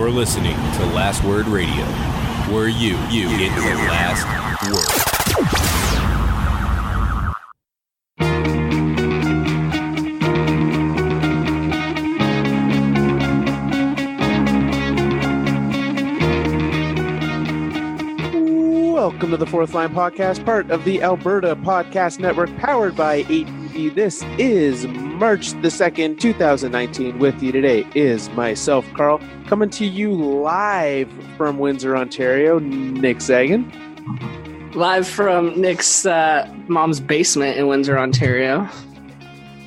You're listening to Last Word Radio, where you get the last word. Welcome to the Fourth Line Podcast, part of the Alberta Podcast Network, powered by ATV. This is March the 2nd, 2019. With you today is myself, Carl, coming to you live from Windsor, Ontario, Nick Sagan. Live from Nick's mom's basement in Windsor, Ontario.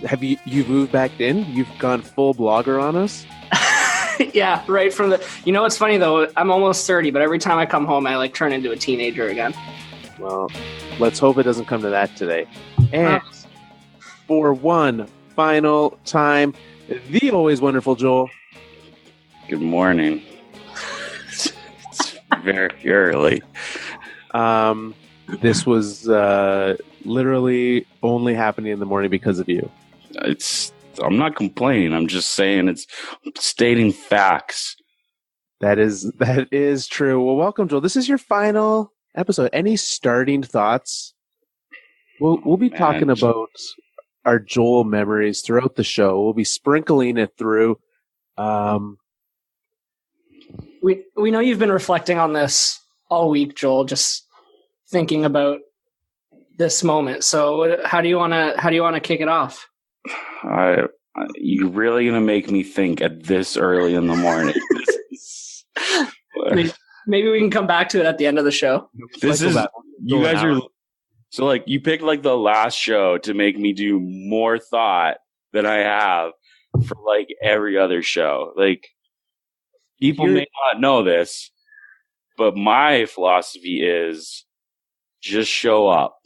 Have you moved back in? You've gone full blogger on us? Yeah, right from the... You know what's funny, though? I'm almost 30, but every time I come home, I, turn into a teenager again. Well, let's hope it doesn't come to that today. And for one final time, the always wonderful Joel. Good morning. It's very early. This was literally only happening in the morning because of you. I'm not complaining. I'm just saying I'm stating facts. That is true. Well, welcome, Joel. This is your final episode. Any starting thoughts? We'll be talking about our Joel memories throughout the show. We'll be sprinkling it through. We know you've been reflecting on this all week, Joel, just thinking about this moment. So how do you want to kick it off? You're really gonna make me think at this early in the morning. Maybe we can come back to it at the end of the show. You guys are so you picked the last show to make me do more thought than I have for every other show. People may not know this, but my philosophy is just show up.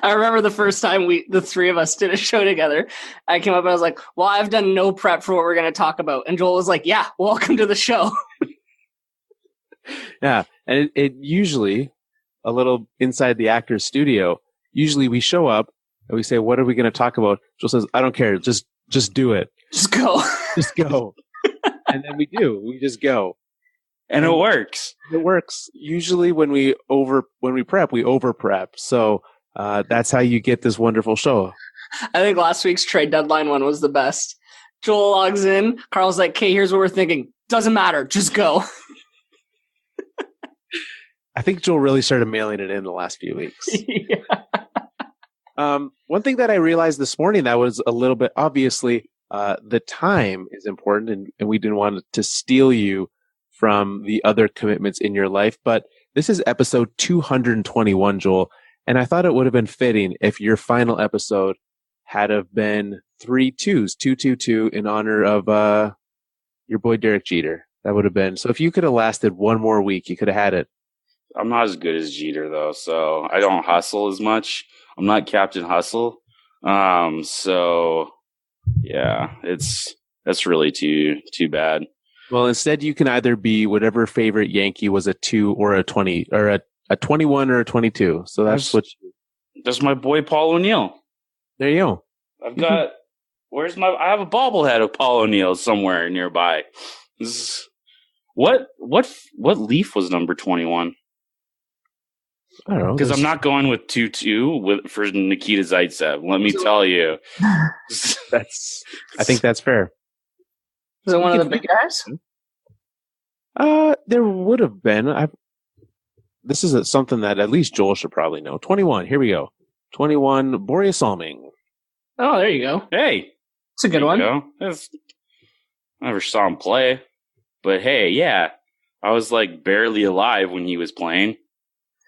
I remember the first time the three of us did a show together, I came up and I was like, well, I've done no prep for what we're going to talk about. And Joel was like, yeah, welcome to the show. Yeah. And it usually, a little inside the actor's studio, usually we show up and we say, what are we going to talk about? Joel says, I don't care. Just do it. Just go. Just go. And then we do. We just go. And it works. It works. Usually when we prep, we over prep. So, that's how you get this wonderful show. I think last week's trade deadline one was the best. Joel logs in. Carl's like, okay, here's what we're thinking. Doesn't matter. Just go. I think Joel really started mailing it in the last few weeks. Yeah. One thing that I realized this morning that was a little bit, obviously, the time is important and we didn't want to steal you from the other commitments in your life. But this is episode 221, Joel. And I thought it would have been fitting if your final episode had have been 222 in honor of your boy Derek Jeter. That would have been. So if you could have lasted one more week, you could have had it. I'm not as good as Jeter though, so I don't hustle as much. I'm not Captain Hustle. So yeah, that's really too bad. Well, instead you can either be whatever favorite Yankee was a 2 or a 20 or a 21 or a 22. So that's my boy Paul O'Neill. There you go. I've got I have a bobblehead of Paul O'Neill somewhere nearby. What Leaf was number 21? I don't know. Because I'm not going with 2-2 for Nikita Zaitsev. Let me tell you. I think that's fair. Is it one of the big guys? There would have been. This is something that at least Joel should probably know. 21. Here we go. 21. Bure Salming. Oh, there you go. Hey, it's a good one. I never saw him play, but hey, yeah, I was barely alive when he was playing.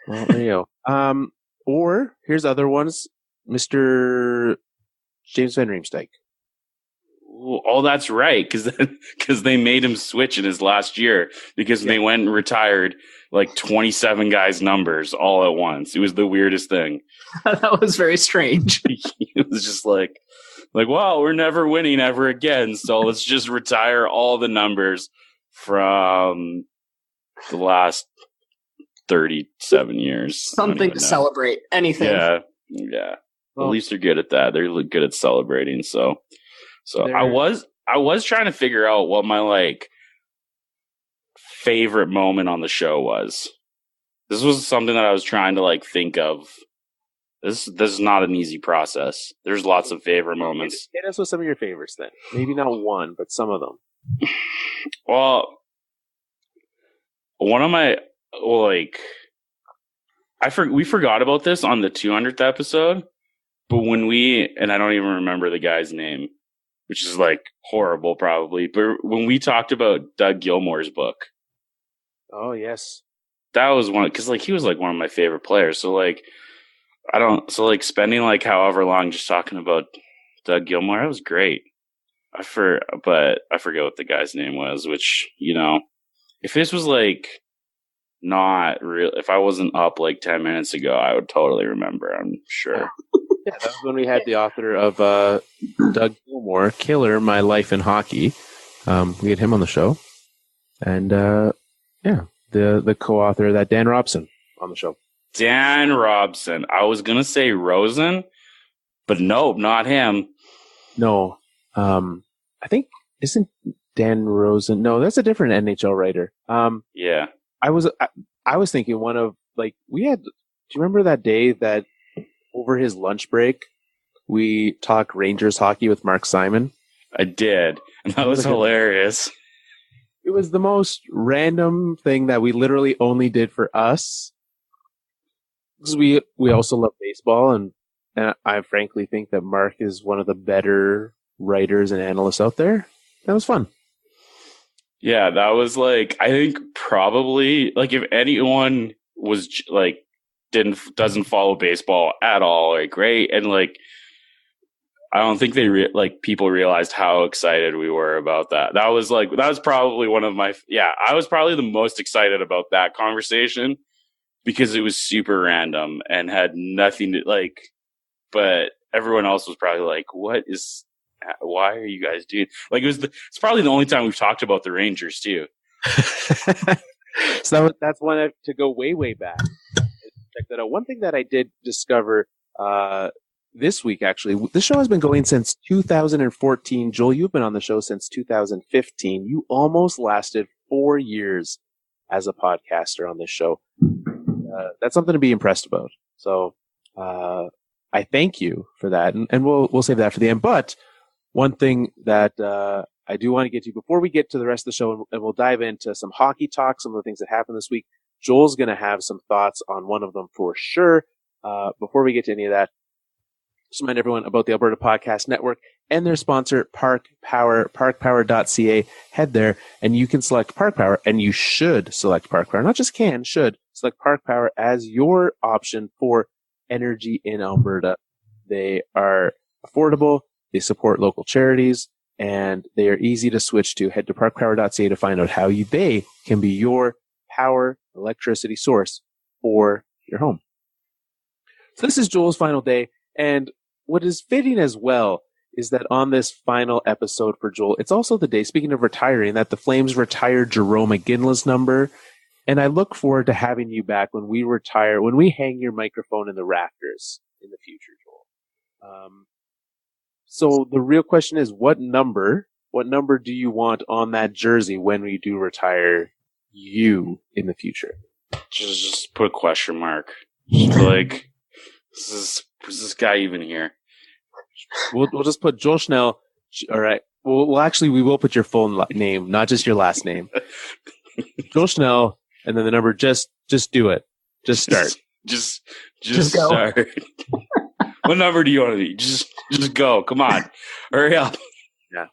Well, there you go. Or here's other ones. Mr. James Van Riemsdyk. Oh, that's right, because they made him switch in his last year because they went and retired 27 guys' numbers all at once. It was the weirdest thing. That was very strange. It was just well, we're never winning ever again, so let's just retire all the numbers from the last 37 years. Something to celebrate. Anything. Yeah. Well, at least they're good at that. They're good at celebrating. So I was trying to figure out what my favorite moment on the show was. This was something that I was trying to like think of. This is not an easy process. There's lots of favorite moments. Hit us with some of your favorites then. Maybe not one, but some of them. Well, one of my we forgot about this on the 200th episode, but and I don't even remember the guy's name, which is like horrible probably, but when we talked about Doug Gilmour's book. Oh, yes. That was one, because like he was like one of my favorite players. So like spending like however long just talking about Doug Gilmour, that was great. But I forget what the guy's name was, which, you know, if this was like not real, if I wasn't up like 10 minutes ago, I would totally remember, I'm sure. Yeah, that was when we had the author of Doug Gilmour, Killer, My Life in Hockey. We had him on the show. And the co-author of that, Dan Robson, on the show. Dan Robson. I was going to say Rosen, but nope, not him. No. I think, isn't Dan Rosen? No, that's a different NHL writer. Yeah. I was thinking one of, like, do you remember that day that over his lunch break, we talked Rangers hockey with Mark Simon? I did. And that was hilarious. It was the most random thing that we literally only did for us. Because we also love baseball, and I frankly think that Mark is one of the better writers and analysts out there. That was fun. Yeah, that was like, I think probably like if anyone was like doesn't follow baseball at all, like great, and like I don't think people realized how excited we were about that. That was probably one of my I was probably the most excited about that conversation because it was super random and had nothing to like, but everyone else was probably like, why are you guys doing like it's probably the only time we've talked about the Rangers too. So that's one to go way back. Check that out. One thing that I did discover this week, actually, this show has been going since 2014. Joel, you've been on the show since 2015. You almost lasted 4 years as a podcaster on this show. That's something to be impressed about. So I thank you for that, and we'll save that for the end. But one thing that I do want to get to before we get to the rest of the show, and we'll dive into some hockey talk, some of the things that happened this week. Joel's going to have some thoughts on one of them for sure. Before we get to any of that, just remind everyone about the Alberta Podcast Network and their sponsor, Park Power, ParkPower.ca. Head there and you can select Park Power, and you should select Park Power. Not just can, should select Park Power as your option for energy in Alberta. They are affordable, they support local charities, and they are easy to switch to. Head to ParkPower.ca to find out how they can be your power, electricity source for your home. So this is Joel's final day, and what is fitting as well is that on this final episode for Joel, it's also the day, speaking of retiring, that the Flames retired Jarome Iginla's number. And I look forward to having you back when we retire, when we hang your microphone in the rafters in the future, Joel. So the real question is, what number do you want on that jersey when we do retire you in the future? Just put a question mark. Just like, is this guy even here? We'll just put Joel Schnell. All right. Well, actually, we will put your full name, not just your last name. Joel Schnell, and then the number. Just do it. Just start. Just start. What number do you want to be? Just go. Come on, hurry up.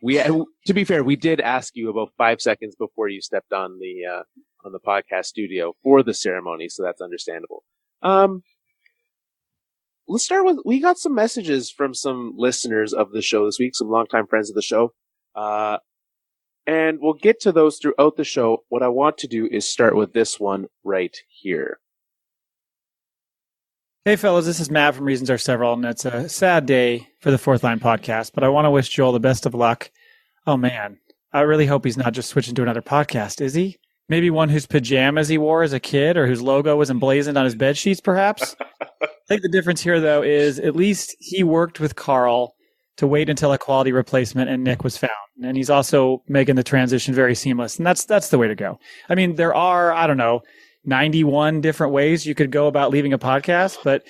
Yeah. To be fair, we did ask you about 5 seconds before you stepped on the podcast studio for the ceremony, so that's understandable. Let's start with, we got some messages from some listeners of the show this week, some longtime friends of the show. And we'll get to those throughout the show. What I want to do is start with this one right here. Hey fellas, this is Matt from Reasons Are Several, and it's a sad day for the Fourth Line podcast, but I want to wish Joel the best of luck. Oh man, I really hope he's not just switching to another podcast, is he? Maybe one whose pajamas he wore as a kid, or whose logo was emblazoned on his bed sheets, perhaps? I think the difference here, though, is at least he worked with Carl to wait until a quality replacement and Nick was found. And he's also making the transition very seamless. And that's the way to go. I mean, there are, I don't know, 91 different ways you could go about leaving a podcast, but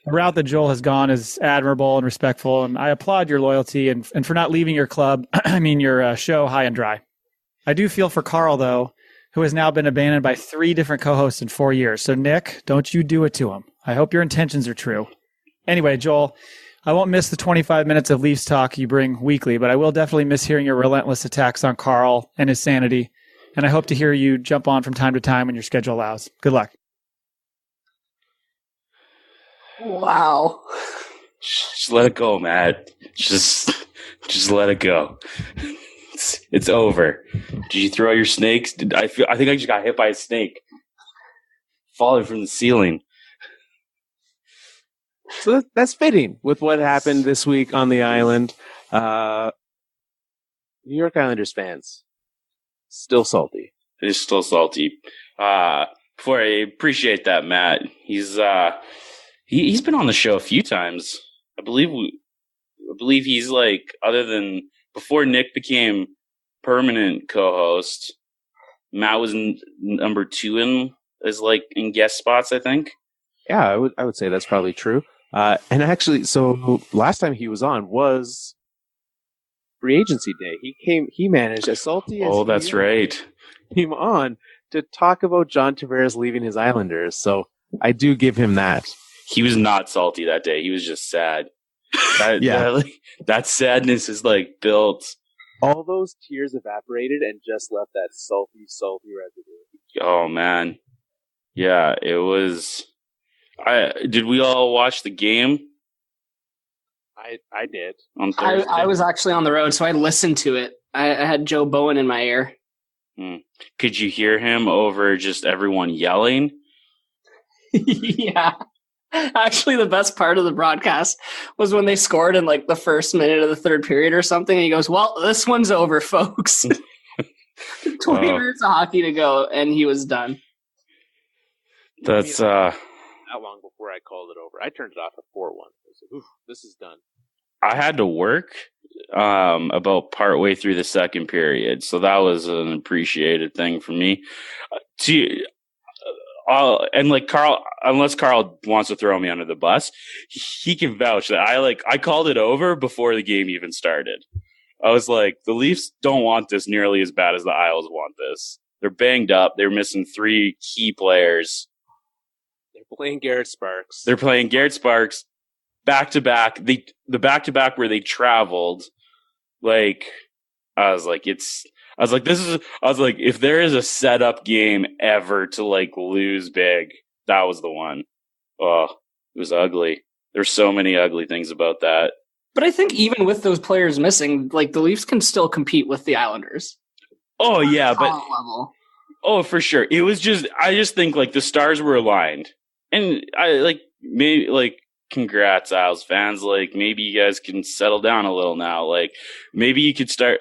the route that Joel has gone is admirable and respectful. And I applaud your loyalty and for not leaving your club, your show high and dry. I do feel for Carl, though, who has now been abandoned by 3 different co-hosts in 4 years. So, Nick, don't you do it to him. I hope your intentions are true. Anyway, Joel, I won't miss the 25 minutes of Leafs talk you bring weekly, but I will definitely miss hearing your relentless attacks on Carl and his sanity. And I hope to hear you jump on from time to time when your schedule allows. Good luck. Wow. Just let it go, Matt. Just let it go. It's over. Did you throw your snakes? I think I just got hit by a snake falling from the ceiling. So that's fitting with what happened this week on the island. New York Islanders fans still salty. It is still salty. Before I appreciate that, Matt. He's been on the show a few times. I believe he's like, other than before Nick became permanent co-host, Matt was number 2 in guest spots, I think. Yeah, I would say that's probably true. And actually, so last time he was on was free agency day. He managed as salty as oh, that's right. Came on to talk about John Tavares leaving his Islanders. So I do give him that. He was not salty that day. He was just sad. That sadness is like built. All those tears evaporated and just left that salty residue. Oh man, yeah, it was. Did we all watch the game? I did. On Thursday? I was actually on the road, so I listened to it. I had Joe Bowen in my ear. Could you hear him over just everyone yelling? Yeah. Actually, the best part of the broadcast was when they scored in like the first minute of the third period or something, and he goes, "Well, this one's over, folks." 20 minutes of hockey to go, and he was done. That's not long before I called it over. I turned it off at 4-1. I said, "Oof, this is done." I had to work about partway through the second period, so that was an appreciated thing for me. And like Carl, unless Carl wants to throw me under the bus, he can vouch that I called it over before the game even started. I was like, the Leafs don't want this nearly as bad as the Isles want this. They're banged up. They're missing 3 key players. They're playing Garrett Sparks. Back to back. The back to back where they traveled. Like, I was like, if there is a setup game ever to like lose big, that was the one. Oh, it was ugly. There's so many ugly things about that. But I think even with those players missing, like the Leafs can still compete with the Islanders. Oh yeah, but level. Oh, for sure. It was I just think like the stars were aligned, and congrats, Isles fans. Like maybe you guys can settle down a little now. Like maybe you could start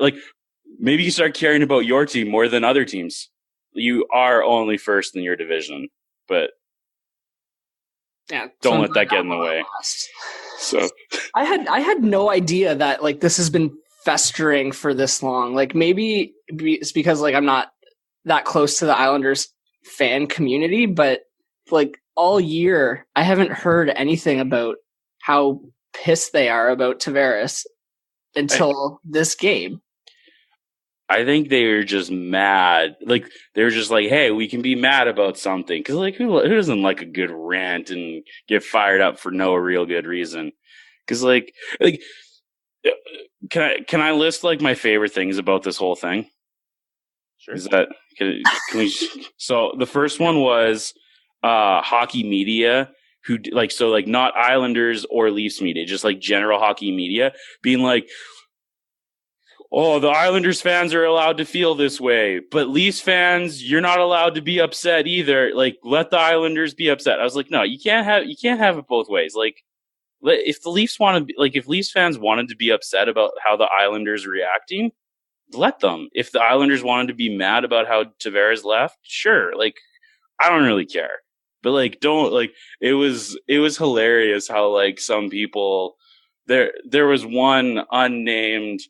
caring about your team more than other teams. You are only first in your division, but yeah, don't let that get in the way. So I had no idea that like this has been festering for this long. Like maybe it's because like I'm not that close to the Islanders fan community, but like all year I haven't heard anything about how pissed they are about Tavares until this game. I think they were just mad. Like they were just like, "Hey, we can be mad about something." Because like, who doesn't like a good rant and get fired up for no real good reason? Because like, can I list like my favorite things about this whole thing? Sure. Is that can we? So the first one was hockey media who not Islanders or Leafs media, just like general hockey media being like, "Oh, the Islanders fans are allowed to feel this way, but Leafs fans, you're not allowed to be upset either. Like, let the Islanders be upset." I was like, "No, you can't have it both ways. Like, if the Leafs if Leafs fans wanted to be upset about how the Islanders are reacting, let them. If the Islanders wanted to be mad about how Tavares left, sure. Like, I don't really care. But like, don't like. It was hilarious how like some people there was one unnamed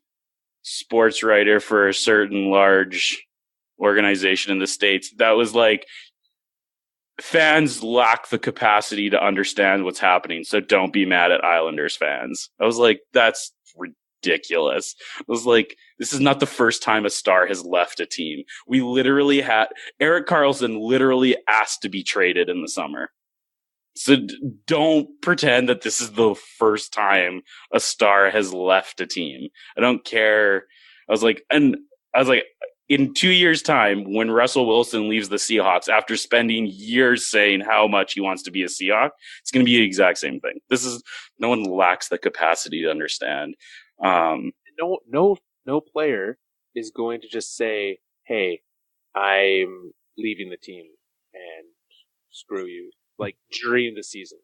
sports writer for a certain large organization in the States that was like, fans lack the capacity to understand what's happening, so don't be mad at Islanders fans. I was like, that's ridiculous. I was like, this is not the first time a star has left a team. We literally had Erik Karlsson literally asked to be traded in the summer. So don't pretend that this is the first time a star has left a team. I don't care. I was like, in 2 years' time, when Russell Wilson leaves the Seahawks after spending years saying how much he wants to be a Seahawk, it's going to be the exact same thing. No one lacks the capacity to understand. No player is going to just say, "Hey, I'm leaving the team and screw you." Like during the season,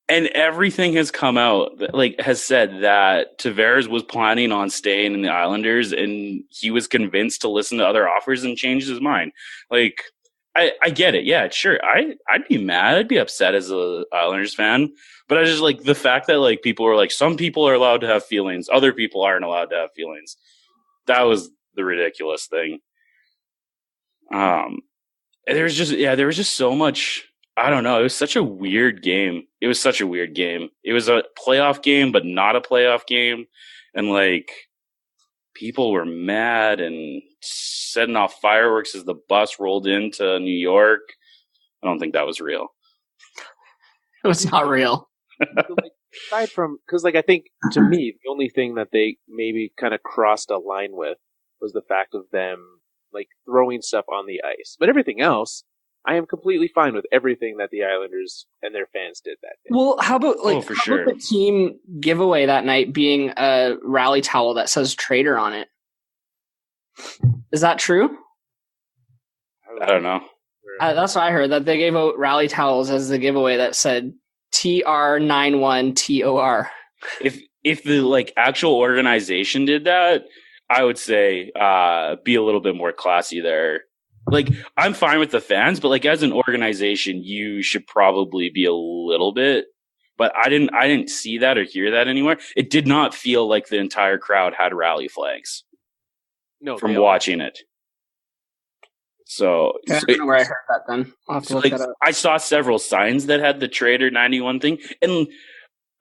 and everything has come out has said that Tavares was planning on staying in the Islanders, and he was convinced to listen to other offers and changed his mind. Like, I get it. Yeah, sure. I'd be mad. I'd be upset as a Islanders fan. But I just like the fact that like people are like, some people are allowed to have feelings, other people aren't allowed to have feelings. That was the ridiculous thing. There was just so much. I don't know. It was such a weird game. It was a playoff game, but not a playoff game. And like, people were mad and setting off fireworks as the bus rolled into New York. I don't think that was real. It was not real. Aside from, because like I think to me the only thing that they maybe kind of crossed a line with was the fact of them like throwing stuff on the ice, but everything else, I am completely fine with everything that the Islanders and their fans did that day. Well, how about about the team giveaway that night being a rally towel that says "Traitor" on it? Is that true? I don't know. That's what I heard. That they gave out rally towels as the giveaway that said TR91TOR. If the like actual organization did that, I would say be a little bit more classy there. Like, I'm fine with the fans, but like as an organization, you should probably be a little bit. But I didn't see that or hear that anywhere. It did not feel like the entire crowd had rally flags. No, from watching it. So, I don't know where I heard that then. I'll have to look that up. I saw several signs that had the Traitor 91 thing, and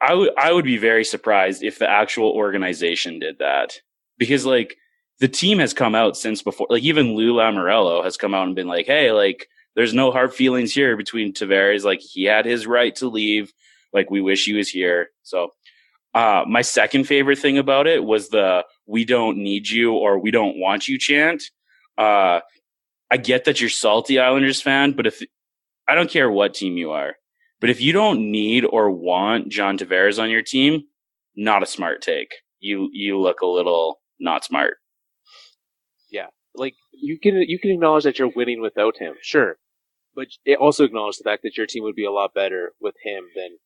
I would be very surprised if the actual organization did that, because like the team has come out since before, like even Lou Lamoriello has come out and been like, hey, like there's no hard feelings here between Tavares. Like he had his right to leave. Like we wish he was here. So my second favorite thing about it was the "we don't need you" or "we don't want you" chant. I get that you're salty Islanders fan, but I don't care what team you are, but if you don't need or want John Tavares on your team, not a smart take. You look a little not smart. Yeah, like you can acknowledge that you're winning without him, sure, but it also acknowledge the fact that your team would be a lot better with him than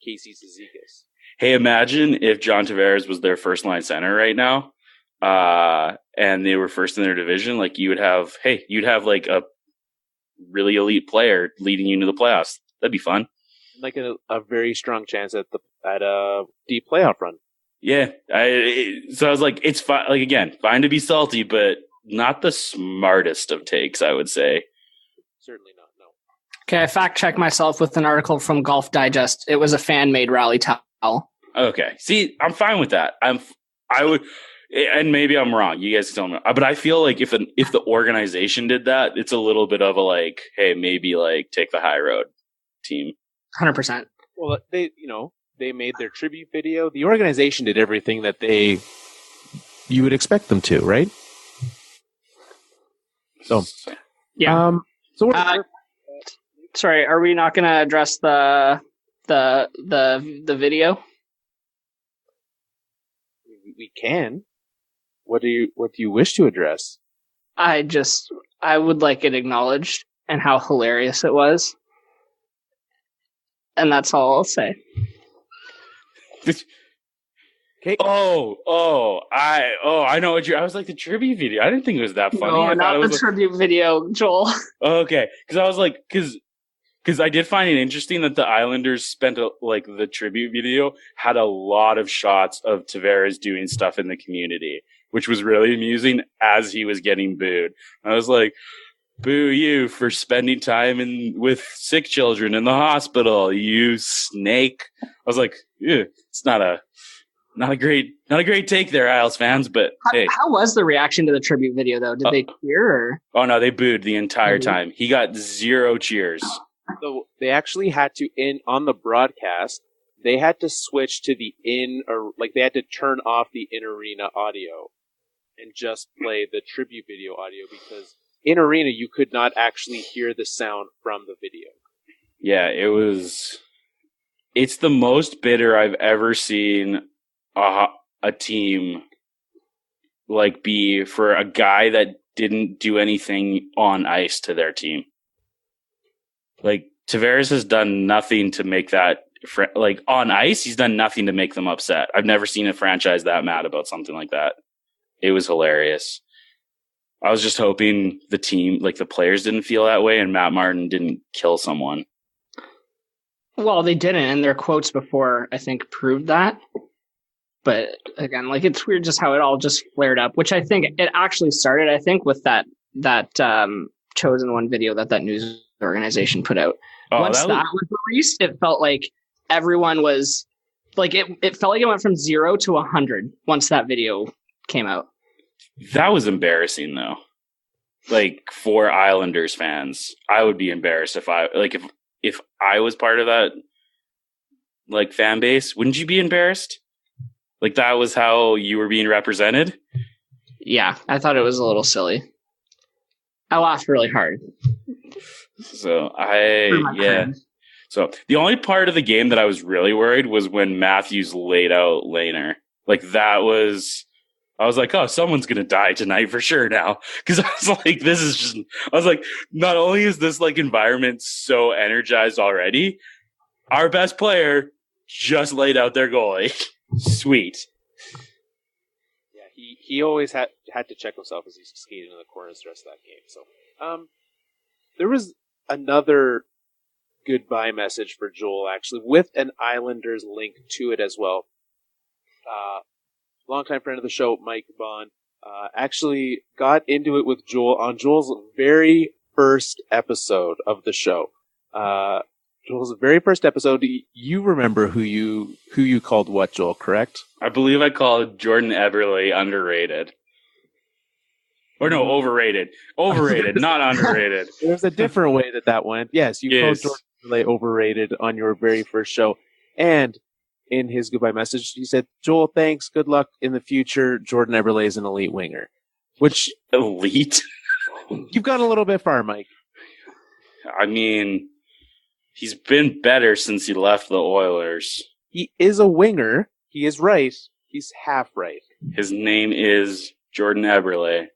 Casey Cizikas. Hey, imagine if John Tavares was their first line center right now. And they were first in their division, like you'd have like a really elite player leading you into the playoffs. That'd be fun. Like a very strong chance at a deep playoff run. Yeah. So I was like, it's fine. Like again, fine to be salty, but not the smartest of takes, I would say. Certainly not. No. Okay. I fact checked myself with an article from Golf Digest. It was a fan made rally towel. Okay. See, I'm fine with that. I would. And maybe I'm wrong. You guys tell me. But I feel like if the organization did that, it's a little bit of a like, hey, maybe like take the high road, team. 100%. Well, they made their tribute video. The organization did everything that you would expect them to, right? So, yeah. Sorry, are we not going to address the video? We can. What do you wish to address? I would like it acknowledged and how hilarious it was. And that's all I'll say. Okay. I know what I was like the tribute video. I didn't think it was that funny. No, not the tribute video, Joel. Okay, because I was like, Because I did find it interesting that the Islanders spent the tribute video had a lot of shots of Tavares doing stuff in the community, which was really amusing as he was getting booed. I was like, boo you for spending time with sick children in the hospital, you snake. I was like, ew, it's not a great take there, Isles fans, but hey. How was the reaction to the tribute video though? Did they cheer or? Oh no, they booed the entire time. He got 0 cheers. So they actually had to on the broadcast, they had to switch to they had to turn off the in-arena audio and just play the tribute video audio because in arena, you could not actually hear the sound from the video. Yeah, it's the most bitter I've ever seen a team be for a guy that didn't do anything on ice to their team. Tavares has done nothing to make that, on ice, he's done nothing to make them upset. I've never seen a franchise that mad about something like that. It was hilarious. I was just hoping the team, the players didn't feel that way and Matt Martin didn't kill someone. Well, they didn't, and their quotes before, I think, proved that. But again, it's weird just how it all just flared up, which I think it actually started, with that Chosen One video that news organization put out. Once that was released, it felt like everyone was, it felt like it went from 0 to 100 once that video came out. That was embarrassing, though. For Islanders fans, I would be embarrassed if I was part of that, fan base. Wouldn't you be embarrassed? That was how you were being represented? Yeah, I thought it was a little silly. I laughed really hard. So So the only part of the game that I was really worried was when Matthews laid out Lehner. I was like, oh, someone's going to die tonight for sure now. Because I was like, not only is this environment so energized already, our best player just laid out their goalie. Sweet. Yeah, he always had to check himself as he skated in the corners the rest of that game. So, there was another goodbye message for Joel, actually, with an Islanders link to it as well. Longtime friend of the show, Mike Bond, actually got into it with Joel on Joel's very first episode of the show. Joel's very first episode. You remember who you called what, Joel, correct? I believe I called Jordan Eberle underrated. Or no, overrated. Overrated, not underrated. There's a different way that went. Yes, you called Jordan Eberle overrated on your very first show. And in his goodbye message, he said, Joel, thanks, good luck in the future. Jordan Eberle is an elite winger. Which... Elite? You've gone a little bit far, Mike. I mean, he's been better since he left the Oilers. He is a winger. He is right. He's half right. His name is Jordan Eberle.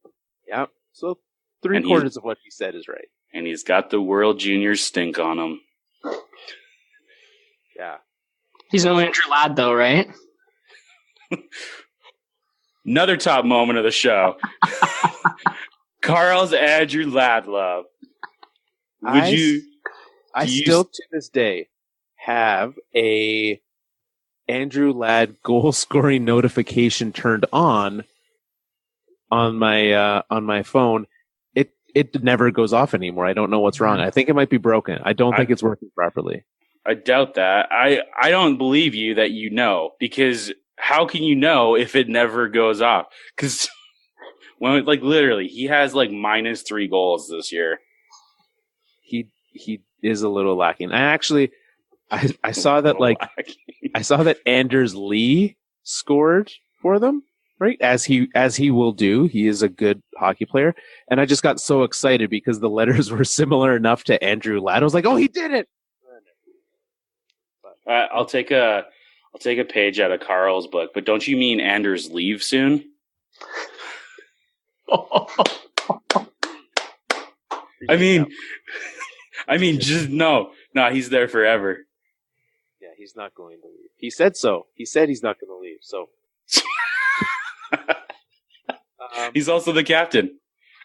Yeah. So 3/4 of what he said is right. And he's got the World Juniors stink on him. Yeah. He's no Andrew Ladd, though, right? Another top moment of the show. Carl's Andrew Ladd love. I still to this day have a Andrew Ladd goal scoring notification turned on my phone. It never goes off anymore. I don't know what's wrong. I think it might be broken. I don't think it's working properly. I doubt that. I don't believe you that you know, because how can you know if it never goes off? Because when literally he has -3 goals this year. He is a little lacking. I saw that Anders Lee scored for them, right? As he will do. He is a good hockey player. And I just got so excited because the letters were similar enough to Andrew Ladd. I was like, oh, he did it. I'll take a page out of Carl's book, but don't you mean Anders leave soon? I mean, just no, he's there forever. Yeah, he's not going to leave. He said so. He said he's not going to leave. So he's also the captain.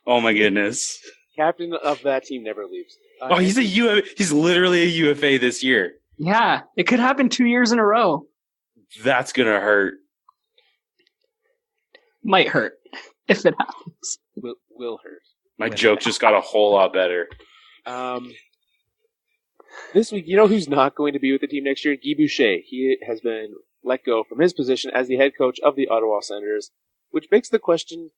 Oh my goodness. Captain of that team never leaves. He's literally a UFA this year. Yeah, it could happen 2 years in a row. That's gonna hurt. Might hurt if it happens. Will hurt. My joke just got a whole lot better. This week, you know who's not going to be with the team next year? Guy Boucher. He has been let go from his position as the head coach of the Ottawa Senators, which begs the question,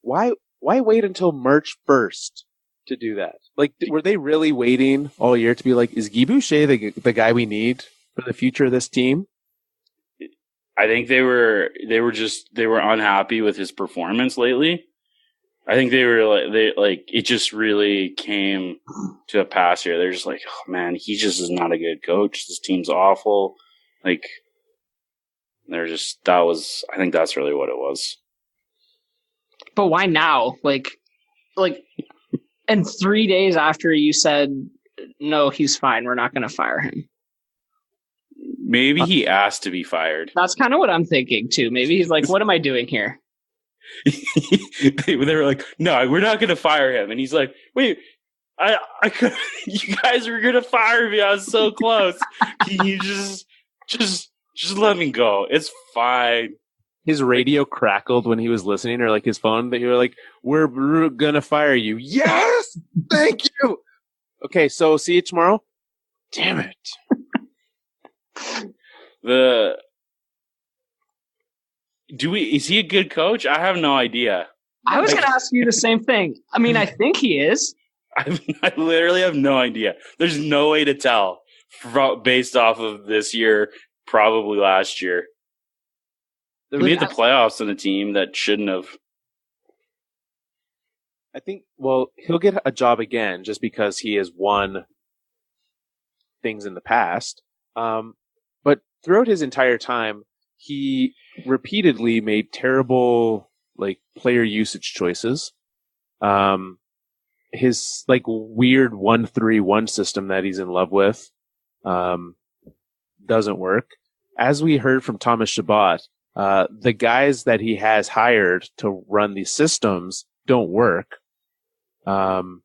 why wait until March 1st to do that? Like, were they really waiting all year to be like, is Guy Boucher the guy we need for the future of this team? I think they were unhappy with his performance lately. I think it just really came to a pass here. They're just like, oh man, he just is not a good coach. This team's awful. Like, I think that's really what it was. But why now? Like, and 3 days after you said, no, he's fine, we're not going to fire him. Maybe he asked to be fired. That's kind of what I'm thinking too. Maybe he's like, what am I doing here? They were like, no, we're not going to fire him. And he's like, wait, I could, you guys were going to fire me. I was so close. Can you just let me go? It's fine. His radio crackled when he was listening, or like his phone, that you were like, we're going to fire you. Yes! Thank you! Okay, so see you tomorrow? Damn it. Is he a good coach? I have no idea. I was going to ask you the same thing. I mean, I think he is. I literally have no idea. There's no way to tell based off of this year, probably last year. They made the playoffs on a team that shouldn't have. I think, well, he'll get a job again just because he has won things in the past. But throughout his entire time, he repeatedly made terrible, like, player usage choices. His, like, weird 1-3-1 system that he's in love with doesn't work. As we heard from Thomas Chabot, the guys that he has hired to run these systems don't work. And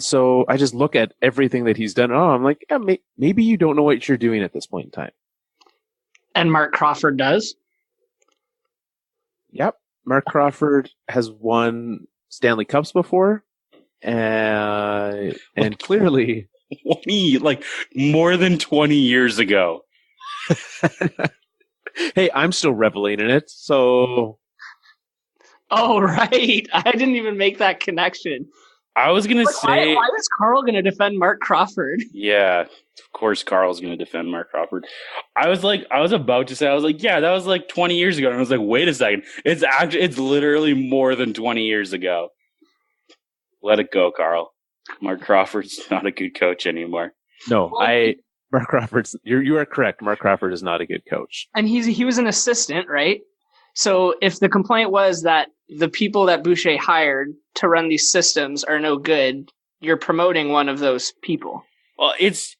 so I just look at everything that he's done. Oh, I'm like, yeah, maybe you don't know what you're doing at this point in time. And Mark Crawford does? Yep. Mark Crawford has won Stanley Cups before. And clearly... like more than 20 years ago. Hey, I'm still reveling in it, so... Oh, right. I didn't even make that connection. I was going to say... Why is Carl going to defend Mark Crawford? Yeah, of course Carl's going to defend Mark Crawford. I was about to say, yeah, that was like 20 years ago. And I was like, wait a second. It's literally more than 20 years ago. Let it go, Carl. Mark Crawford's not a good coach anymore. No, Mark Crawford's... You are correct. Mark Crawford is not a good coach. And he was an assistant, right? So if the complaint was that the people that Boucher hired to run these systems are no good, you're promoting one of those people. Well, it's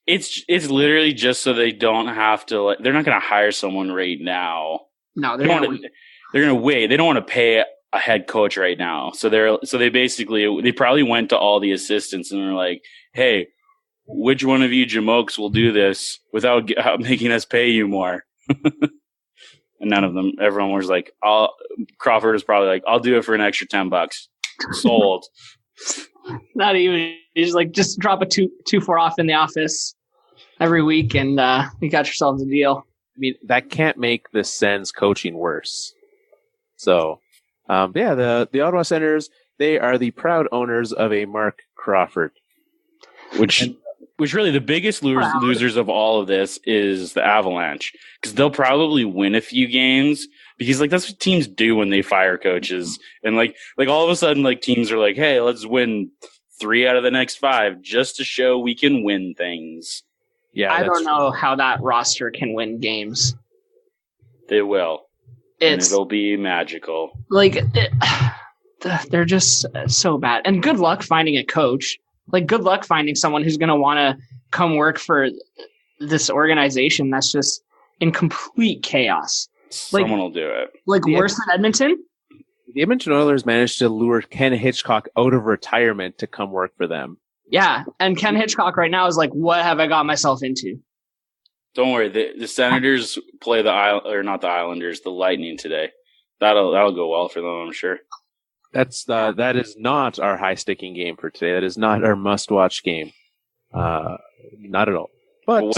literally just so they don't have to. They're not going to hire someone right now. No, they're going to wait. They don't want to pay a head coach right now. So they probably went to all the assistants and they're like, "Hey, which one of you jamokes will do this without making us pay you more?" And none of them, everyone was like, Crawford was probably like, I'll do it for an extra $10. Sold. Not even, just drop a 2-4 off in the office every week and you got yourselves a deal. I mean, that can't make the Sens coaching worse. So, the Ottawa Senators, they are the proud owners of a Mark Crawford. Which really the biggest losers of all of this is the Avalanche, because they'll probably win a few games because that's what teams do when they fire coaches. And like all of a sudden, teams are like, hey, let's win 3 out of the next 5 just to show we can win things. Yeah, I don't know how that roster can win games. They will. It'll be magical. They're just so bad. And good luck finding a coach. Good luck finding someone who's going to want to come work for this organization that's just in complete chaos. Someone will do it. Worse than Edmonton? The Edmonton Oilers managed to lure Ken Hitchcock out of retirement to come work for them. Yeah, and Ken Hitchcock right now is like, what have I got myself into? Don't worry, the Senators play not the Islanders, the Lightning today. That'll go well for them, I'm sure. That is not our high-sticking game for today. That is not our must-watch game. Not at all. But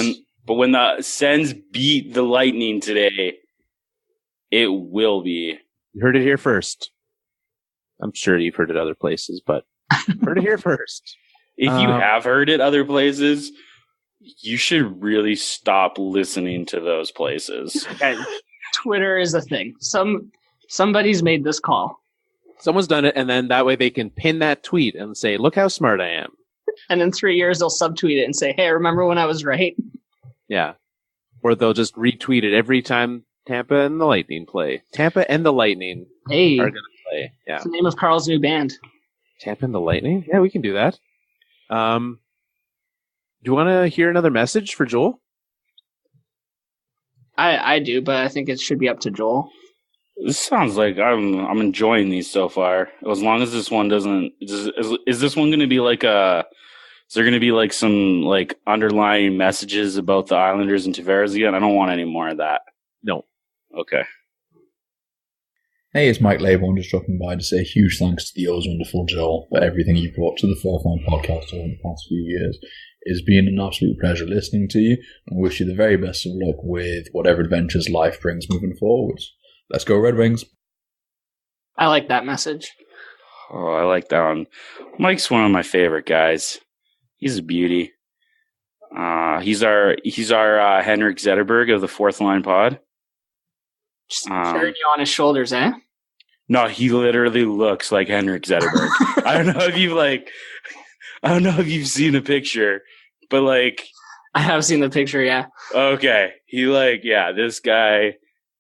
when the Sens beat the Lightning today, it will be. You heard it here first. I'm sure you've heard it other places, but heard it here first. If you have heard it other places, you should really stop listening to those places. Twitter is a thing. Somebody's made this call. Someone's done it, and then that way they can pin that tweet and say, look how smart I am. And in 3 years, they'll subtweet it and say, hey, remember when I was right? Yeah. Or they'll just retweet it every time Tampa and the Lightning play. Tampa and the Lightning are going to play. Yeah. It's the name of Carl's new band. Tampa and the Lightning? Yeah, we can do that. Do you want to hear another message for Joel? I do, but I think it should be up to Joel. This sounds like I'm enjoying these so far. As long as this one doesn't, is this one going to be like is there going to be like some like underlying messages about the Islanders and Tavares again? I don't want any more of that. No. Okay. Hey, it's Mike Labourne just dropping by to say a huge thanks to the always wonderful Joel for everything you've brought to the Fourth Line podcast over the past few years. It's been an absolute pleasure listening to you, and wish you the very best of luck with whatever adventures life brings moving forwards. Let's go Red Wings. I like that message. Oh, I like that one. Mike's one of my favorite guys. He's a beauty. He's our Henrik Zetterberg of the Fourth Line pod. Just carrying you on his shoulders, eh? No, he literally looks like Henrik Zetterberg. I don't know if you've seen a picture, but like I have seen the picture, yeah. Okay. This guy.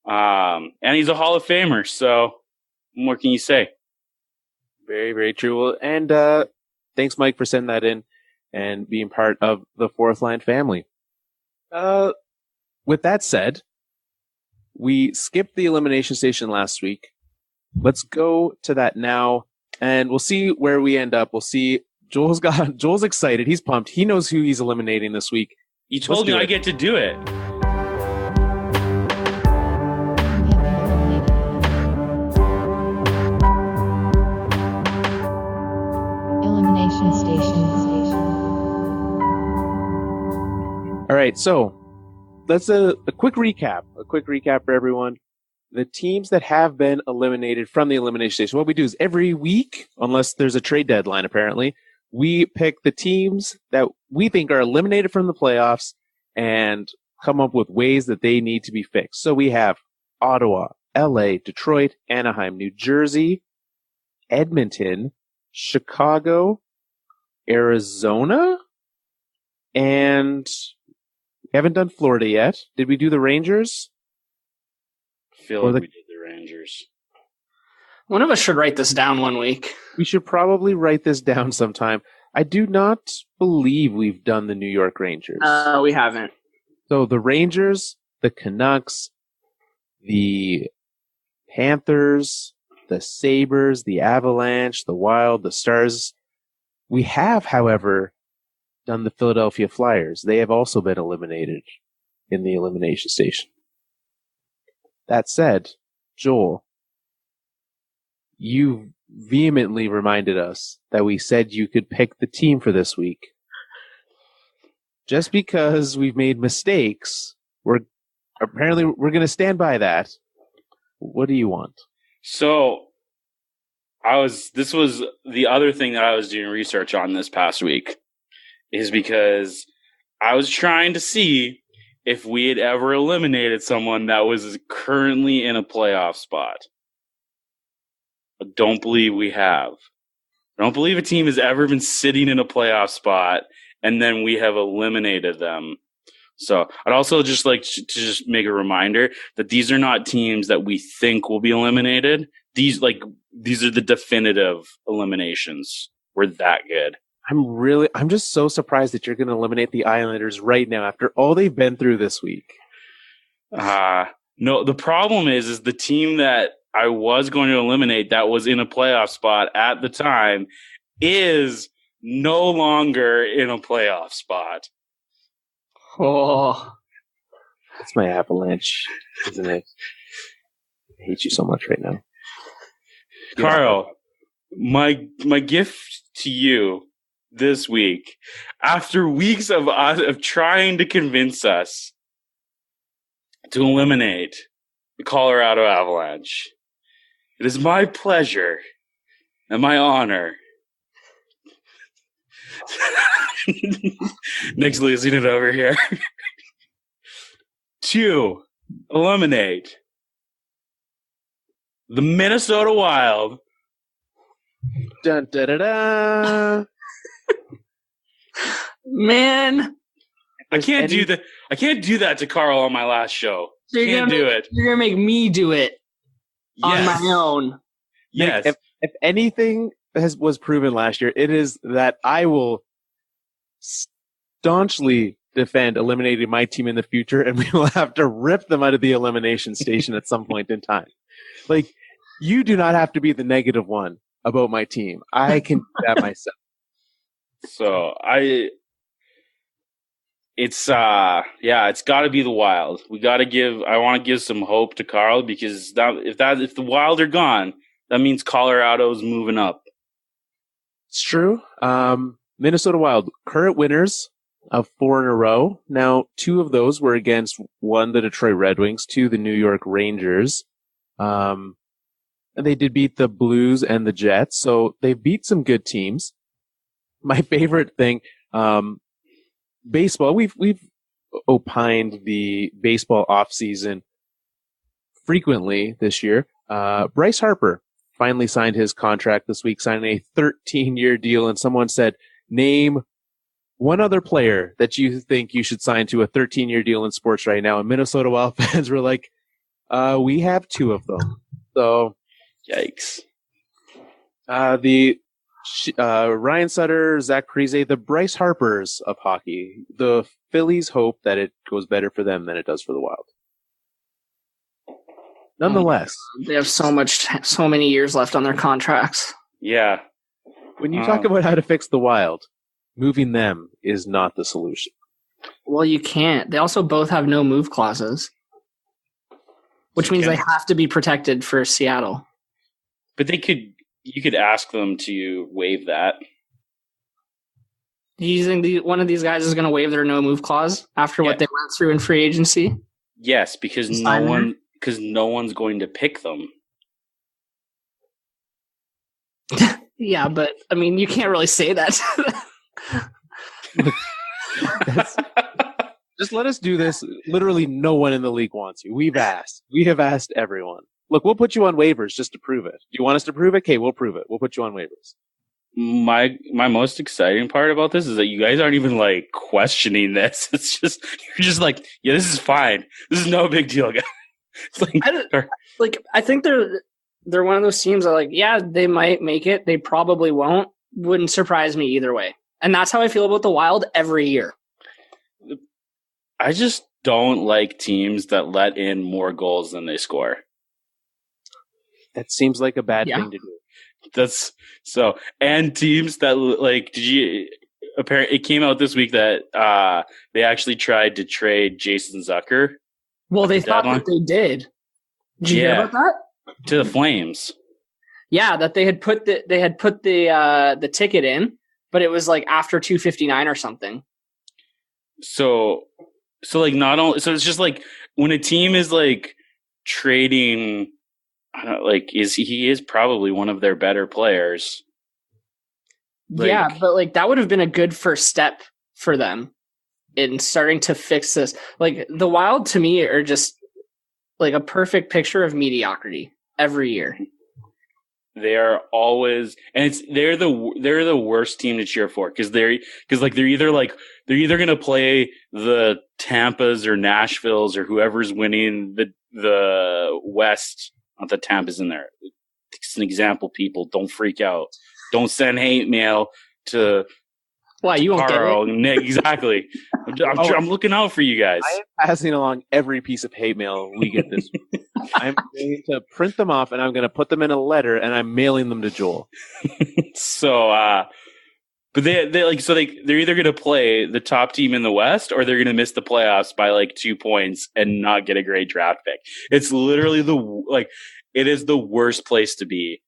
And he's a Hall of Famer, so what can you say? Very, very true. And thanks, Mike, for sending that in and being part of the Fourth Line family. With that said, we skipped the Elimination Station last week. Let's go to that now, and we'll see where we end up. We'll see. Joel's excited. He's pumped. He knows who he's eliminating this week. You told me I get to do it. Elimination Station. All right, so that's a quick recap. A quick recap for everyone. The teams that have been eliminated from the Elimination Station, what we do is every week, unless there's a trade deadline apparently, we pick the teams that we think are eliminated from the playoffs and come up with ways that they need to be fixed. So we have Ottawa, LA, Detroit, Anaheim, New Jersey, Edmonton, Chicago, Arizona, and we haven't done Florida yet. Did we do the Rangers? I feel like we did the Rangers. One of us should write this down one week. We should probably write this down sometime. I do not believe we've done the New York Rangers. We haven't. So the Rangers, the Canucks, the Panthers, the Sabres, the Avalanche, the Wild, the Stars. We have, however, done the Philadelphia Flyers. They have also been eliminated in the Elimination Station. That said, Joel, you vehemently reminded us that we said you could pick the team for this week. Just because we've made mistakes, we're going to stand by that. What do you want? So, this was the other thing that I was doing research on this past week, is because I was trying to see if we had ever eliminated someone that was currently in a playoff spot. I don't believe we have. I don't believe a team has ever been sitting in a playoff spot and then we have eliminated them. So I'd also just like to just make a reminder that these are not teams that we think will be eliminated. These are the definitive eliminations. We're that good. I'm just so surprised that you're going to eliminate the Islanders right now after all they've been through this week. No, the problem is the team that I was going to eliminate that was in a playoff spot at the time is no longer in a playoff spot. Oh, That's my Avalanche, isn't it? I hate you so much right now. Carl, my gift to you this week, after weeks of trying to convince us to eliminate the Colorado Avalanche, it is my pleasure and my honor. Nick's losing it over here. To eliminate the Minnesota Wild. Dun, da, da, da. man. I can't do that. I can't do that to Carl on my last show. So Can't do it. You're going to make me do it on my own. Yes. Nick, if anything was proven last year, it is that I will staunchly defend eliminating my team in the future, and we will have to rip them out of the elimination station at some point in time. Like, you do not have to be the negative one about my team. I can do that myself. So it's got to be the Wild. I want to give some hope to Carl, because if the Wild are gone, that means Colorado's moving up. It's true. Minnesota Wild, current winners of 4 in a row. Now, 2 of those were against, 1, the Detroit Red Wings, 2, the New York Rangers. And they did beat the Blues and the Jets, so they beat some good teams. My favorite thing, baseball. We've opined the baseball offseason frequently this year. Bryce Harper finally signed his contract this week, signing a 13-year deal, and someone said, name one other player that you think you should sign to a 13-year deal in sports right now. And Minnesota Wild fans were like, we have 2 of them. So, yikes. Ryan Sutter, Zach Parise, the Bryce Harpers of hockey. The Phillies hope that it goes better for them than it does for the Wild. Nonetheless, they have so many years left on their contracts. Yeah. When you talk about how to fix the Wild, moving them is not the solution. Well, you can't. They also both have no move clauses, which means they have to be protected for Seattle. But you could ask them to waive that. You think one of these guys is going to waive their no move clause after what they went through in free agency? Yes, because no one's going to pick them. Yeah, but I mean, you can't really say that. Just let us do this. Literally no one in the league wants you. We have asked everyone. Look, we'll put you on waivers just to prove it. Do you want us to prove it? Okay, we'll prove it. We'll put you on waivers. My most exciting part about this is that you guys aren't even like questioning this. It's just, you're just like, yeah, this is fine. This is no big deal, guys. It's I think they're one of those teams that, like, yeah, they might make it. They probably won't. Wouldn't surprise me either way. And that's how I feel about the Wild every year. I just don't like teams that let in more goals than they score. That seems like a bad thing to do. That's so, and teams that like, apparently it came out this week that they actually tried to trade Jason Zucker. Well, they thought that they did. Did you hear about that? To the Flames. Yeah, that they had put the ticket in, but it was like after 2:59 or something. So like not only, so it's just like when a team is like trading, I don't know, like he is probably one of their better players. Like, yeah, but like that would have been a good first step for them in starting to fix this. Like the Wild to me are just like a perfect picture of mediocrity every year. They are always, and they're the worst team to cheer for because they're either gonna play the Tampas or Nashvilles or whoever's winning the West. Not that Tampa's in there. It's an example. People don't freak out. Don't send hate mail to Why, you won't Carl, get it? Nick, exactly. I'm looking out for you guys. I am passing along every piece of hate mail we get this week. I'm going to print them off and I'm going to put them in a letter and I'm mailing them to Joel. So, but they're either going to play the top team in the West or they're going to miss the playoffs by like 2 points and not get a great draft pick. It's literally it is the worst place to be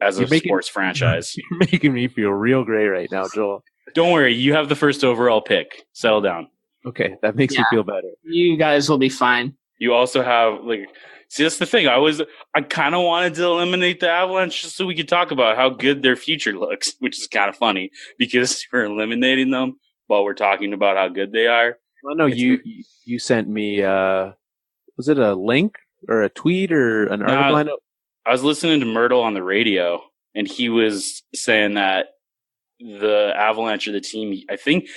as a sports franchise. You're making me feel real great right now, Joel. Don't worry, you have the first overall pick. Settle down. Okay, that makes me feel better. You guys will be fine. You also have see, that's the thing. I kind of wanted to eliminate the Avalanche just so we could talk about how good their future looks, which is kind of funny because we're eliminating them while we're talking about how good they are. Well, no, you sent me. Was it a link or a tweet or an article? I was listening to Myrtle on the radio, and he was saying that the Avalanche are the team. I think,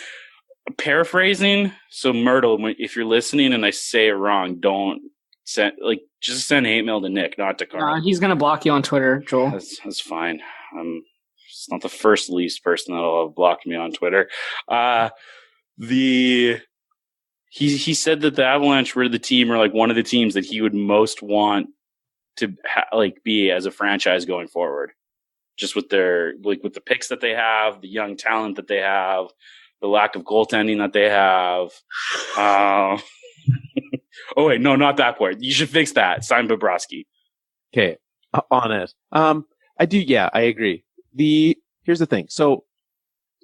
paraphrasing. So Myrtle, if you're listening and I say it wrong, don't send just send hate mail to Nick, not to Carl. He's gonna block you on Twitter, Joel. That's fine. It's not the least person that'll have blocked me on Twitter. He said that the Avalanche were the team, or like one of the teams that he would most want to be as a franchise going forward. Just with their with the picks that they have, the young talent that they have, the lack of goaltending that they have. Oh wait, no, not that part. You should fix that. Sign Bobrovsky. Okay, on it. I do. Yeah, I agree. Here's the thing. So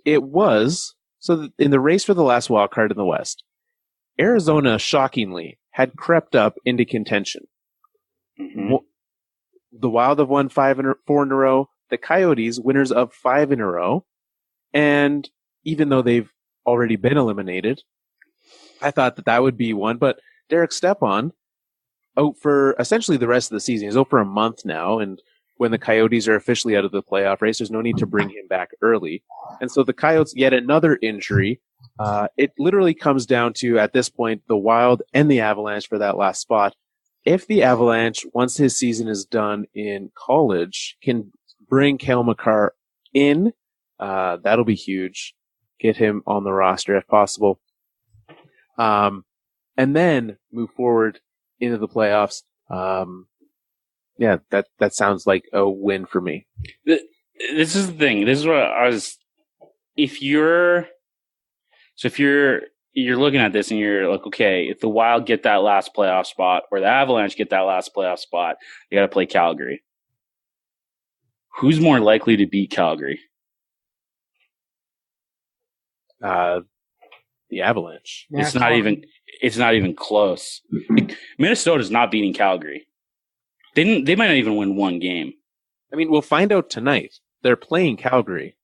in the race for the last wild card in the West, Arizona shockingly had crept up into contention. Mm-hmm. The Wild have won 4 in a row. The Coyotes, winners of 5 in a row. And even though they've already been eliminated, I thought that would be one. But Derek Stepan, out for essentially the rest of the season. He's out for a month now. And when the Coyotes are officially out of the playoff race, there's no need to bring him back early. And so the Coyotes, yet another injury. It literally comes down to, at this point, the Wild and the Avalanche for that last spot. If the Avalanche, once his season is done in college, can bring Cale Makar in, that'll be huge. Get him on the roster if possible. And then move forward into the playoffs. That sounds like a win for me. This is the thing. This is what I was. If you're looking at this and you're like, okay, if the Wild get that last playoff spot or the Avalanche get that last playoff spot, you got to play Calgary. Who's more likely to beat Calgary? The Avalanche. Yeah, it's not even close. Minnesota's not beating Calgary. They might not even win one game. I mean, we'll find out tonight. They're playing Calgary.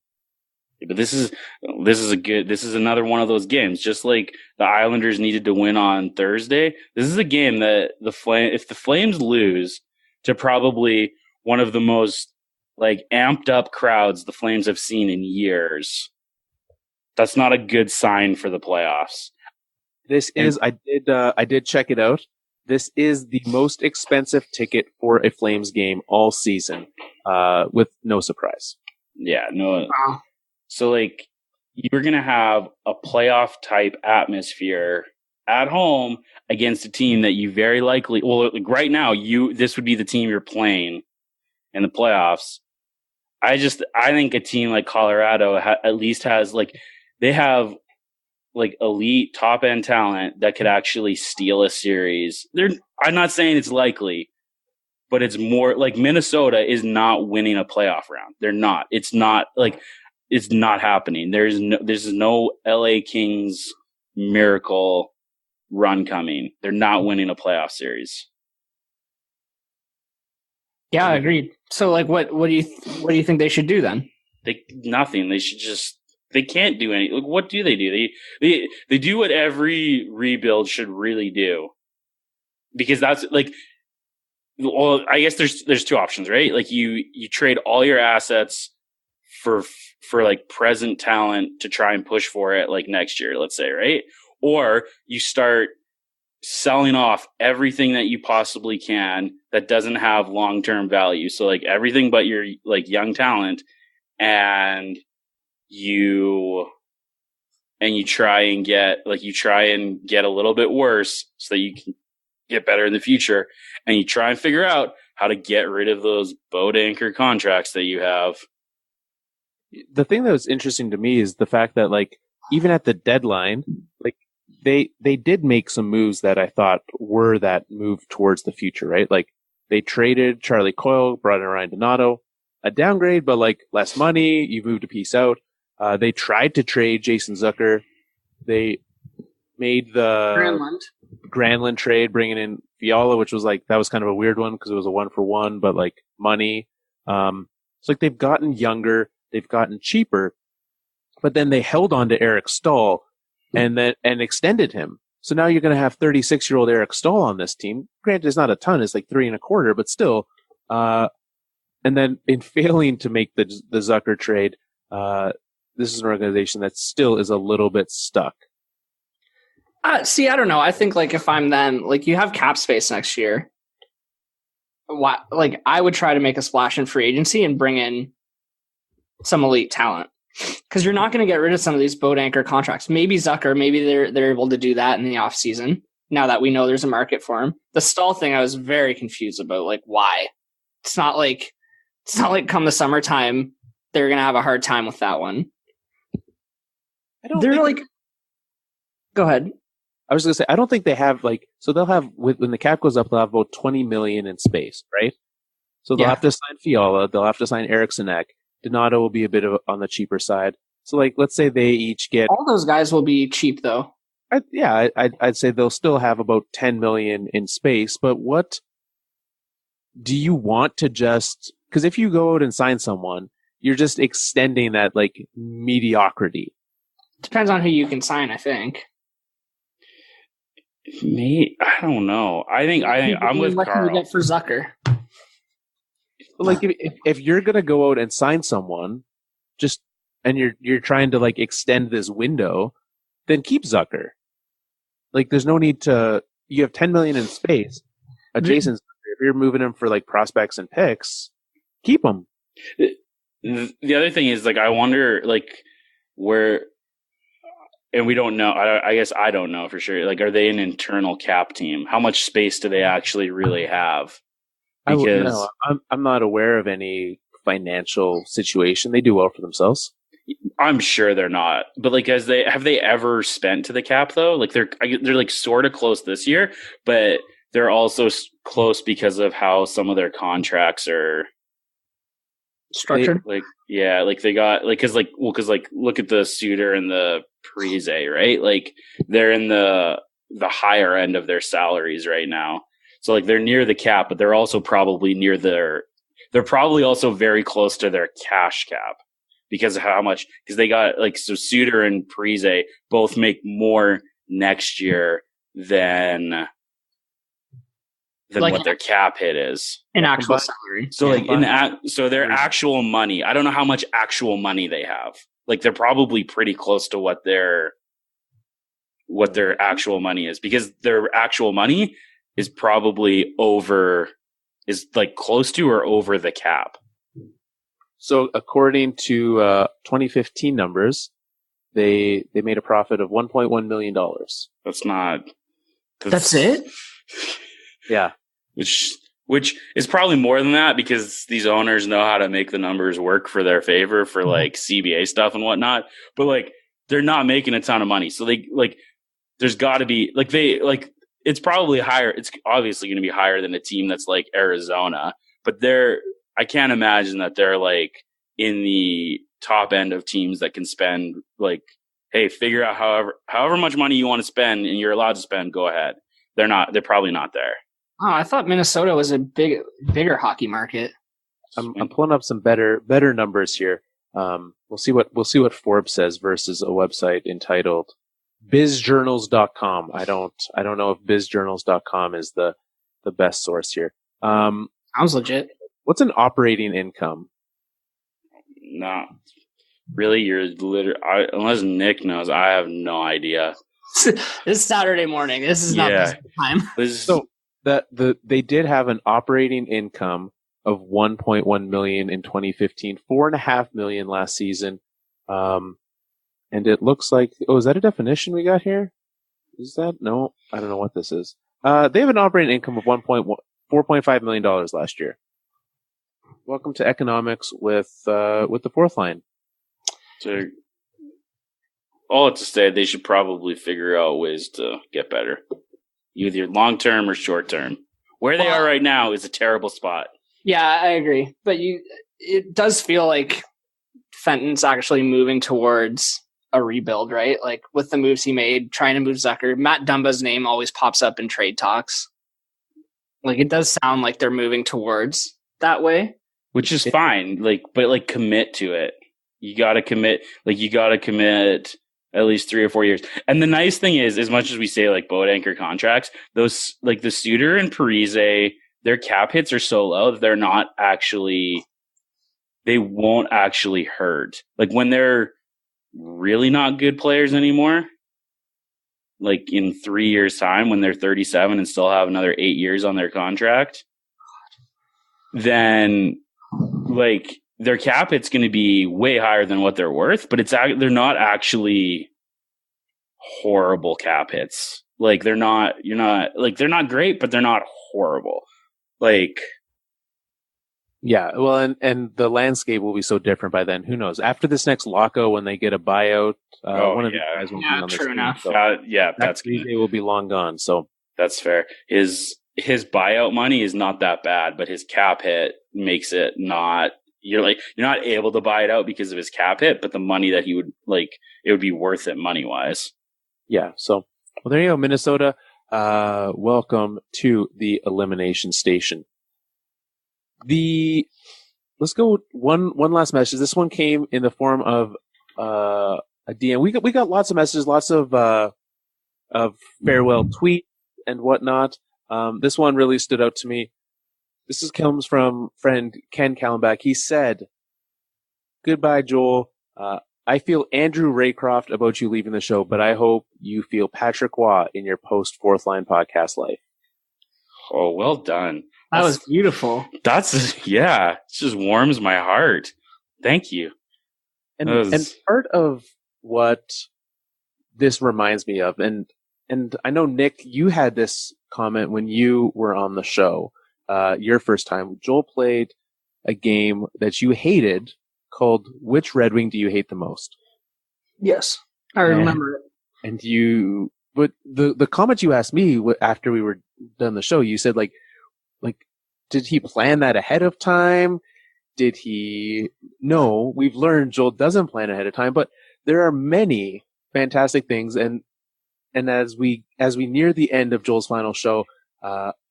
Yeah, but this is another one of those games. Just like the Islanders needed to win on Thursday, this is a game that if the Flames lose to probably one of the most amped up crowds the Flames have seen in years, that's not a good sign for the playoffs. I did check it out. This is the most expensive ticket for a Flames game all season, with no surprise. Yeah, no. Wow. So you're going to have a playoff type atmosphere at home against a team that you very likely, right now, this would be the team you're playing in the playoffs. I think a team like Colorado at least has they have elite top end talent that could actually steal a series. I'm not saying it's likely, but it's more Minnesota is not winning a playoff round. They're not. It's not it's not happening. There's no LA Kings miracle run coming. They're not winning a playoff series. Yeah, agreed. So what do you think they should do then? Nothing. They should just. They can't do any. What do? They do what every rebuild should really do, because that's well, I guess there's two options, right? You trade all your assets for present talent to try and push for it next year, let's say, right? Or you start selling off everything that you possibly can that doesn't have long-term value. So everything but your young talent, and you and you try and get a little bit worse so that you can get better in the future, and you try and figure out how to get rid of those boat anchor contracts that you have. The thing that was interesting to me is the fact that, like, even at the deadline, like, they did make some moves that I thought were that move towards the future, right? Like, they traded Charlie Coyle, brought in Ryan Donato, a downgrade, but like less money. You moved a piece out. They tried to trade Jason Zucker. They made the Granlund trade, bringing in Fiala, which was like, that was kind of a weird one because it was a 1-for-1, but like money. It's like they've gotten younger, they've gotten cheaper, but then they held on to Eric Stahl and extended him. So now you're going to have 36-year-old Eric Stahl on this team. Granted, it's not a ton; it's like 3.25, but still. And then in failing to make the Zucker trade, this is an organization that still is a little bit stuck. See, I don't know. I think like if I'm them, like you have cap space next year. Like I would try to make a splash in free agency and bring in some elite talent. Because you're not going to get rid of some of these boat anchor contracts. Maybe Zucker, maybe they're able to do that in the offseason, now that we know there's a market for him. The Stahl thing I was very confused about, like why? It's not like come the summertime they're going to have a hard time with that one. Go ahead. I was going to say, I don't think they have so they'll have, when the cap goes up, they'll have about $20 million in space, right? So they'll have to sign Fiala, they'll have to sign Eriksson Ek. Donato will be a bit on the cheaper side. So, like, let's say they each get... All those guys will be cheap, though. I'd say they'll still have about $10 million in space. But what do you want to just... Because if you go out and sign someone, you're just extending that, like, mediocrity. Depends on who you can sign, I think. Me? I don't know. I'm with Carl. What can you get for Zucker? Like if you're gonna go out and sign someone, and you're trying to like extend this window, then keep Zucker. Like there's no need to. You have $10 million in space. Jason, if you're moving him for like prospects and picks, keep him. The other thing is like I wonder like where, and we don't know. I guess I don't know for sure. Like, are they an internal cap team? How much space do they actually really have? Because I'm not aware of any financial situation. They do well for themselves. I'm sure they're not, but like, have they ever spent to the cap though? Like they're like sort of close this year, but they're also close because of how some of their contracts are structured. They got because look at the Suter and the Parise, right? Like they're in the higher end of their salaries right now. So like they're near the cap, but they're also probably they're probably also very close to their cash cap because of because they got so Suter and Parise both make more next year than what their cap hit is in actual salary. So so their actual money, I don't know how much actual money they have. Like they're probably pretty close to what their actual money is, because their actual money is probably close to or over the cap. So according to 2015 numbers, they made a profit of $1.1 million. That's it? Yeah. Which is probably more than that, because these owners know how to make the numbers work for their favor for like CBA stuff and whatnot. But like they're not making a ton of money. So they there's got to be it's probably higher. It's obviously going to be higher than a team that's like Arizona, but I can't imagine that they're like in the top end of teams that can spend like, hey, figure out however much money you want to spend and you're allowed to spend, go ahead. They're probably not there. Oh, I thought Minnesota was a bigger hockey market. I'm pulling up some better numbers here. We'll see what Forbes says versus a website entitled bizjournals.com. I don't know if bizjournals.com is the best source here. Sounds legit. What's an operating income? No, really, unless Nick knows, I have no idea. It's Saturday morning. This is not the time. So they did have an operating income of $1.1 million in 2015, $4.5 million last season. And it looks like, is that a definition we got here? Is that? No, I don't know what this is. They have an operating income of $4.5 million last year. Welcome to economics with the fourth line. So, all to say, they should probably figure out ways to get better, either long term or short term. Where they are right now is a terrible spot. Yeah, I agree. But it does feel like Fenton's actually moving towards a rebuild, right? Like with the moves he made, trying to move Zucker. Matt Dumba's name always pops up in trade talks. Like it does sound like they're moving towards that way. Which is fine. But commit to it. You gotta commit at least 3 or 4 years. And the nice thing is, as much as we say like boat anchor contracts, those like the Suter and Parise, their cap hits are so low that they won't actually hurt. Like when they're really not good players anymore, like in 3 years' time when they're 37 and still have another 8 years on their contract, then like their cap hit's going to be way higher than what they're worth, but they're not actually horrible cap hits. Like they're not great, but they're not horrible. Like, yeah, well, and the landscape will be so different by then. Who knows? After this next lockout, when they get a buyout, one of the guys won't be on the true team. enough. So that's they will be long gone. So that's fair. His buyout money is not that bad, but his cap hit makes it not. You're not able to buy it out because of his cap hit, but the money that he would it would be worth it money wise. Yeah. So, well, there you go, Minnesota. Welcome to the Elimination Station. Let's go one last message. This one came in the form of a DM. We got lots of messages, lots of farewell tweets and whatnot. This one really stood out to me. Comes from friend Ken Callenbach. He said, "Goodbye, Joel. I feel Andrew Raycroft about you leaving the show, but I hope you feel Patrick Waugh in your post Fourth Line podcast life." Oh, well done. That was beautiful. It just warms my heart. Thank you. And part of what this reminds me of, and I know, Nick, you had this comment when you were on the show. Your first time, Joel played a game that you hated called "Which Red Wing Do You Hate the Most?" Yes, I remember it. But the comment you asked me after we were done the show, you said like, did he plan that ahead of time? Did he? No, we've learned Joel doesn't plan ahead of time, but there are many fantastic things, and as we near the end of Joel's final show,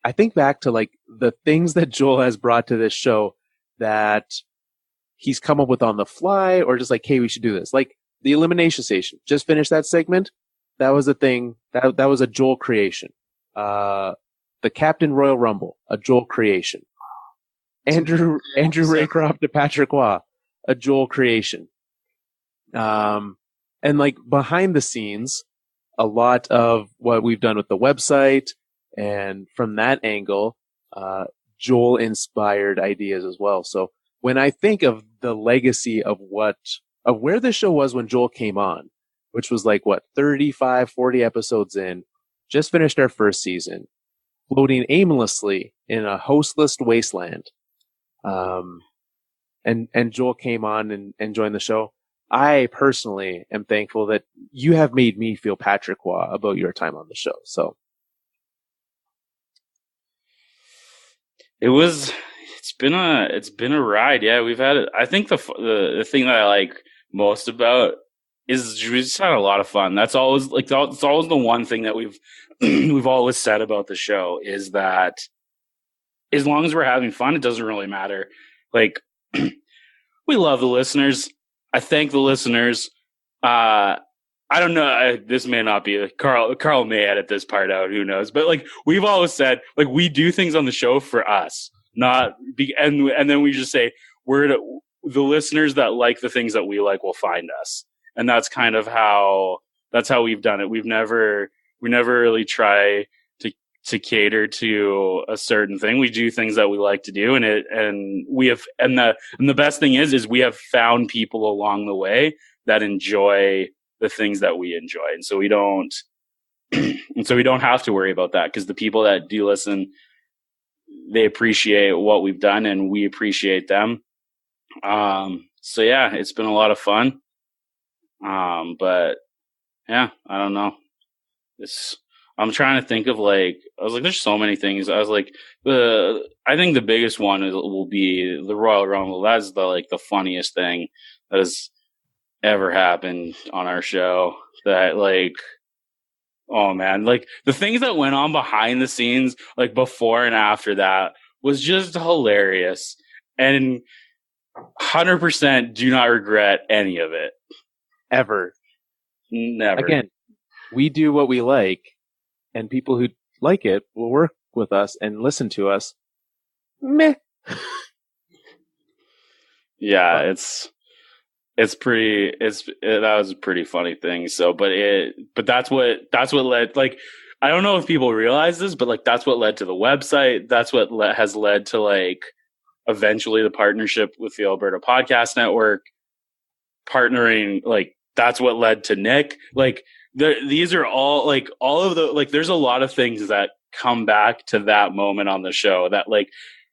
I think back to like the things that Joel has brought to this show that he's come up with on the fly, or just like, hey, we should do this. Like the Elimination Station. Just finished that segment. That was a thing. That was a Joel creation. The Captain Royal Rumble, a Joel creation. Andrew Raycroft to Patrick Waugh, a Joel creation. And like behind the scenes, a lot of what we've done with the website, and from that angle, Joel inspired ideas as well. So when I think of the legacy of where the show was when Joel came on, which was like 35, 40 episodes in, just finished our first season, floating aimlessly in a hostless wasteland. And Joel came on and joined the show. I personally am thankful that you have made me feel Patrick Waugh about your time on the show. So it's been a ride. Yeah, we've had it. I think the thing that I like most about is we just had a lot of fun. That's always the one thing that we've always said about the show, is that as long as we're having fun, it doesn't really matter. Like, we love the listeners. I thank the listeners. I don't know. This may not be Carl may edit this part out. Who knows? But like, we've always said, like, we do things on the show for us, and then we just say the listeners that like the things that we like will find us. And that's kind of how we've done it. We never really try to cater to a certain thing. We do things that we like to do, and the best thing is we have found people along the way that enjoy the things that we enjoy. And so we don't have to worry about that, because the people that do listen, they appreciate what we've done and we appreciate them. So yeah, it's been a lot of fun. But yeah, I don't know. I'm trying to think of I was like, there's so many things. I was like, I think the biggest one will be the Royal Rumble. That's the funniest thing that has ever happened on our show. That oh man, the things that went on behind the scenes, before and after that, was just hilarious. And 100% do not regret any of it. Ever. Never. Again, we do what we like, and people who like it will work with us and listen to us. Meh. Yeah, that was a pretty funny thing. So, but that's what led, I don't know if people realize this, but that's what led to the website. That's what has led to eventually the partnership with the Alberta Podcast Network, partnering. That's what led to Nick. These are all all of the there's a lot of things that come back to that moment on the show that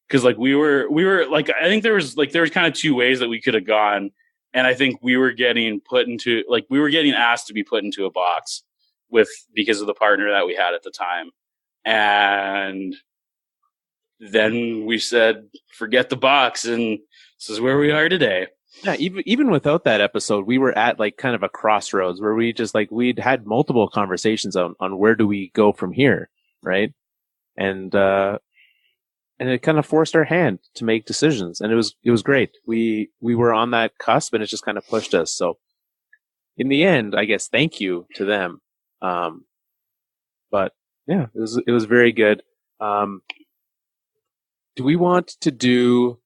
because we were I think there was kind of two ways that we could have gone, and I think we were getting asked to be put into a box because of the partner that we had at the time, and then we said forget the box, and this is where we are today. Yeah, even without that episode, we were at kind of a crossroads where we just we'd had multiple conversations on where do we go from here, right? And it kind of forced our hand to make decisions, and it was great. We were on that cusp, and it just kind of pushed us. So in the end, I guess thank you to them. But yeah, it was very good. Do we want to do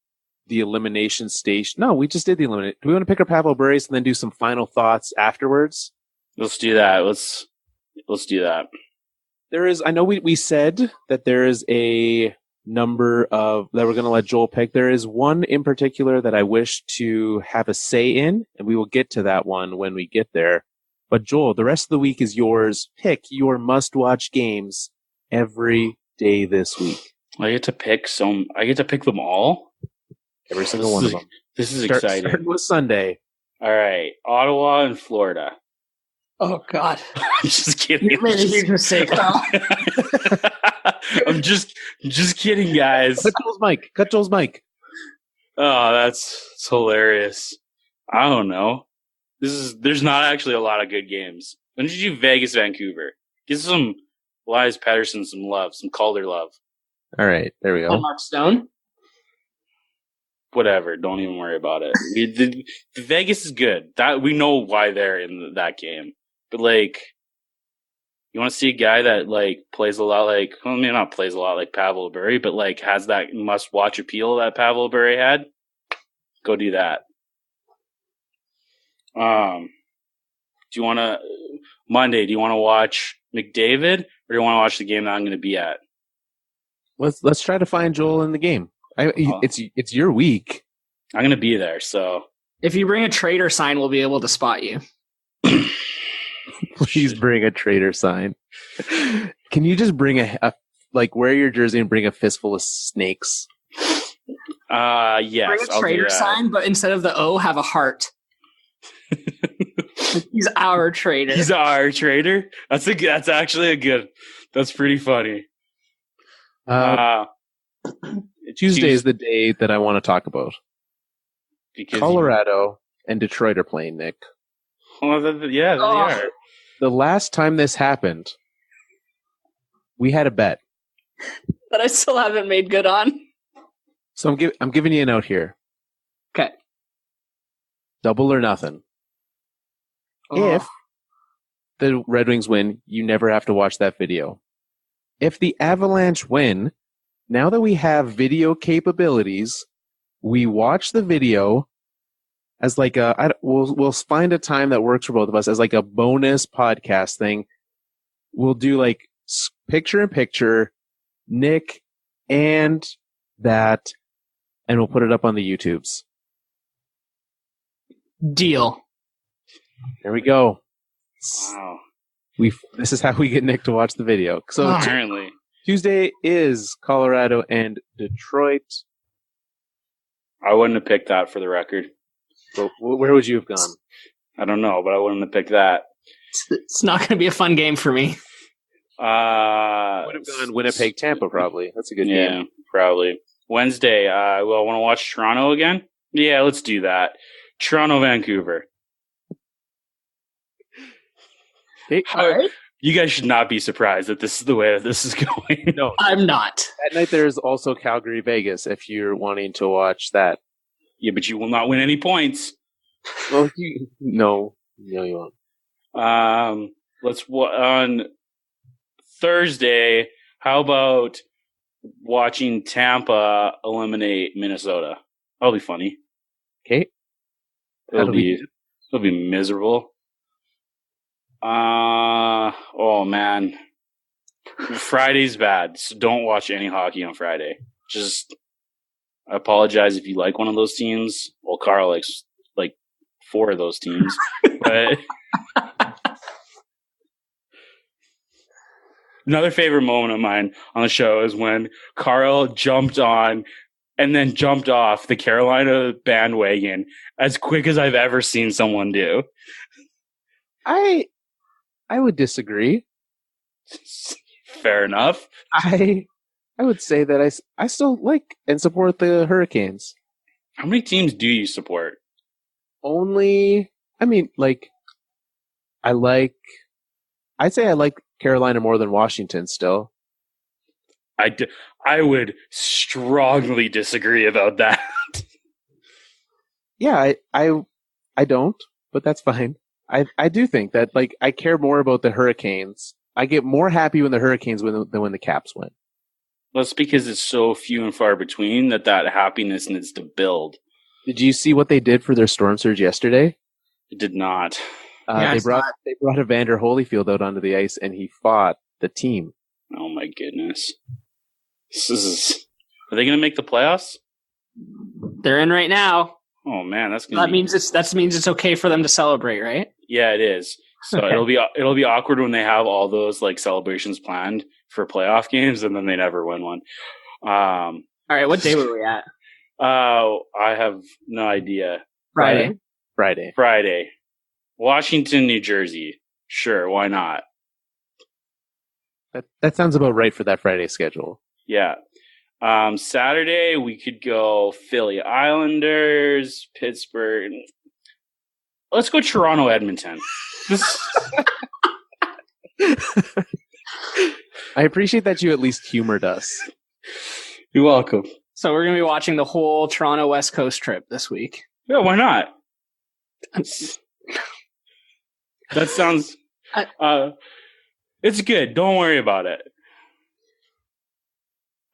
the Elimination Station? No, we just did the Elimination. Do we want to pick our Pavel Bure's and then do some final thoughts afterwards? Let's do that. Let's do that. I know we said that there is a number that we're going to let Joel pick. There is one in particular that I wish to have a say in, and we will get to that one when we get there. But Joel, the rest of the week is yours. Pick your must-watch games every day this week. I get to pick them all? Every single one of them. This is exciting. Start with Sunday. All right. Ottawa and Florida. Oh, God. I'm just kidding. You made a huge mistake, pal. I'm just kidding, guys. Cut Joel's mic. Oh, that's hilarious. I don't know. There's not actually a lot of good games. When did you do Vegas, Vancouver? Give some Elias Pettersson some love, some Calder love. All right, there we go. Mark Stone? Whatever. Don't even worry about it. The Vegas is good. That we know why they're in that game. But you want to see a guy that plays a lot maybe not plays a lot like Pavel Bure, but has that must-watch appeal that Pavel Bure had? Go do that. Do you want to Monday? Do you want to watch McDavid, or do you want to watch the game that I'm going to be at? Let's try to find Joel in the game. It's your week. I'm going to be there, so if you bring a trader sign, we'll be able to spot you. Please bring a trader sign. Can you just bring wear your jersey and bring a fistful of snakes? Yes. Bring a trader sign, but instead of the O, have a heart. He's our trader. He's our trader. That's actually a good. That's pretty funny. Tuesday is the day that I want to talk about. Because Colorado and Detroit are playing, Nick. Oh, yeah, they are. The last time this happened, we had a bet that I still haven't made good on. So I'm giving you a note here. Okay. Double or nothing. Oh. If the Red Wings win, you never have to watch that video. If the Avalanche win, now that we have video capabilities, we watch the video as we'll find a time that works for both of us as a bonus podcast thing. We'll do picture in picture, Nick and that, and we'll put it up on the YouTubes. Deal. There we go. Wow. This is how we get Nick to watch the video. So Apparently. Tuesday is Colorado and Detroit. I wouldn't have picked that for the record. Well, where would you have gone? I don't know, but I wouldn't have picked that. It's not going to be a fun game for me. Would have gone Winnipeg, Tampa, probably. That's a good game. Yeah, probably. Wednesday, I want to watch Toronto again? Yeah, let's do that. Toronto, Vancouver. Okay. All right. You guys should not be surprised that this is the way that this is going. No. I'm not. That night there's also Calgary, Vegas, if you're wanting to watch that. Yeah, but you will not win any points. Well, no, you won't. On Thursday, how about watching Tampa eliminate Minnesota? That'll be funny. Okay. It'll be miserable. Oh man. Friday's bad, so don't watch any hockey on Friday. I apologize if you like one of those teams. Well, Carl likes like 4 of those teams. But another favorite moment of mine on the show is when Carl jumped on and then jumped off the Carolina bandwagon as quick as I've ever seen someone do. I would disagree. Fair enough. I would say that I still like and support the Hurricanes. How many teams do you support? I'd say I like Carolina more than Washington still. I would strongly disagree about that. Yeah, I don't, but that's fine. I do think that I care more about the Hurricanes. I get more happy when the Hurricanes win than when the Caps win. Well, it's because it's so few and far between that happiness needs to build. Did you see what they did for their storm surge yesterday? It did not. They brought Evander Holyfield out onto the ice, and he fought the team. Oh my goodness! Are they going to make the playoffs? They're in right now. Oh man, that means it's okay for them to celebrate, right? Yeah, it is. So okay. it'll be awkward when they have all those celebrations planned for playoff games, and then they never win one. All right, what day were we at? I have no idea. Friday. Washington, New Jersey. Sure, why not? That sounds about right for that Friday schedule. Yeah. Saturday, we could go Philly Islanders, Pittsburgh. Let's go Toronto, Edmonton. I appreciate that you at least humored us. You're welcome. So we're going to be watching the whole Toronto West Coast trip this week. Yeah, why not? That sounds... it's good. Don't worry about it.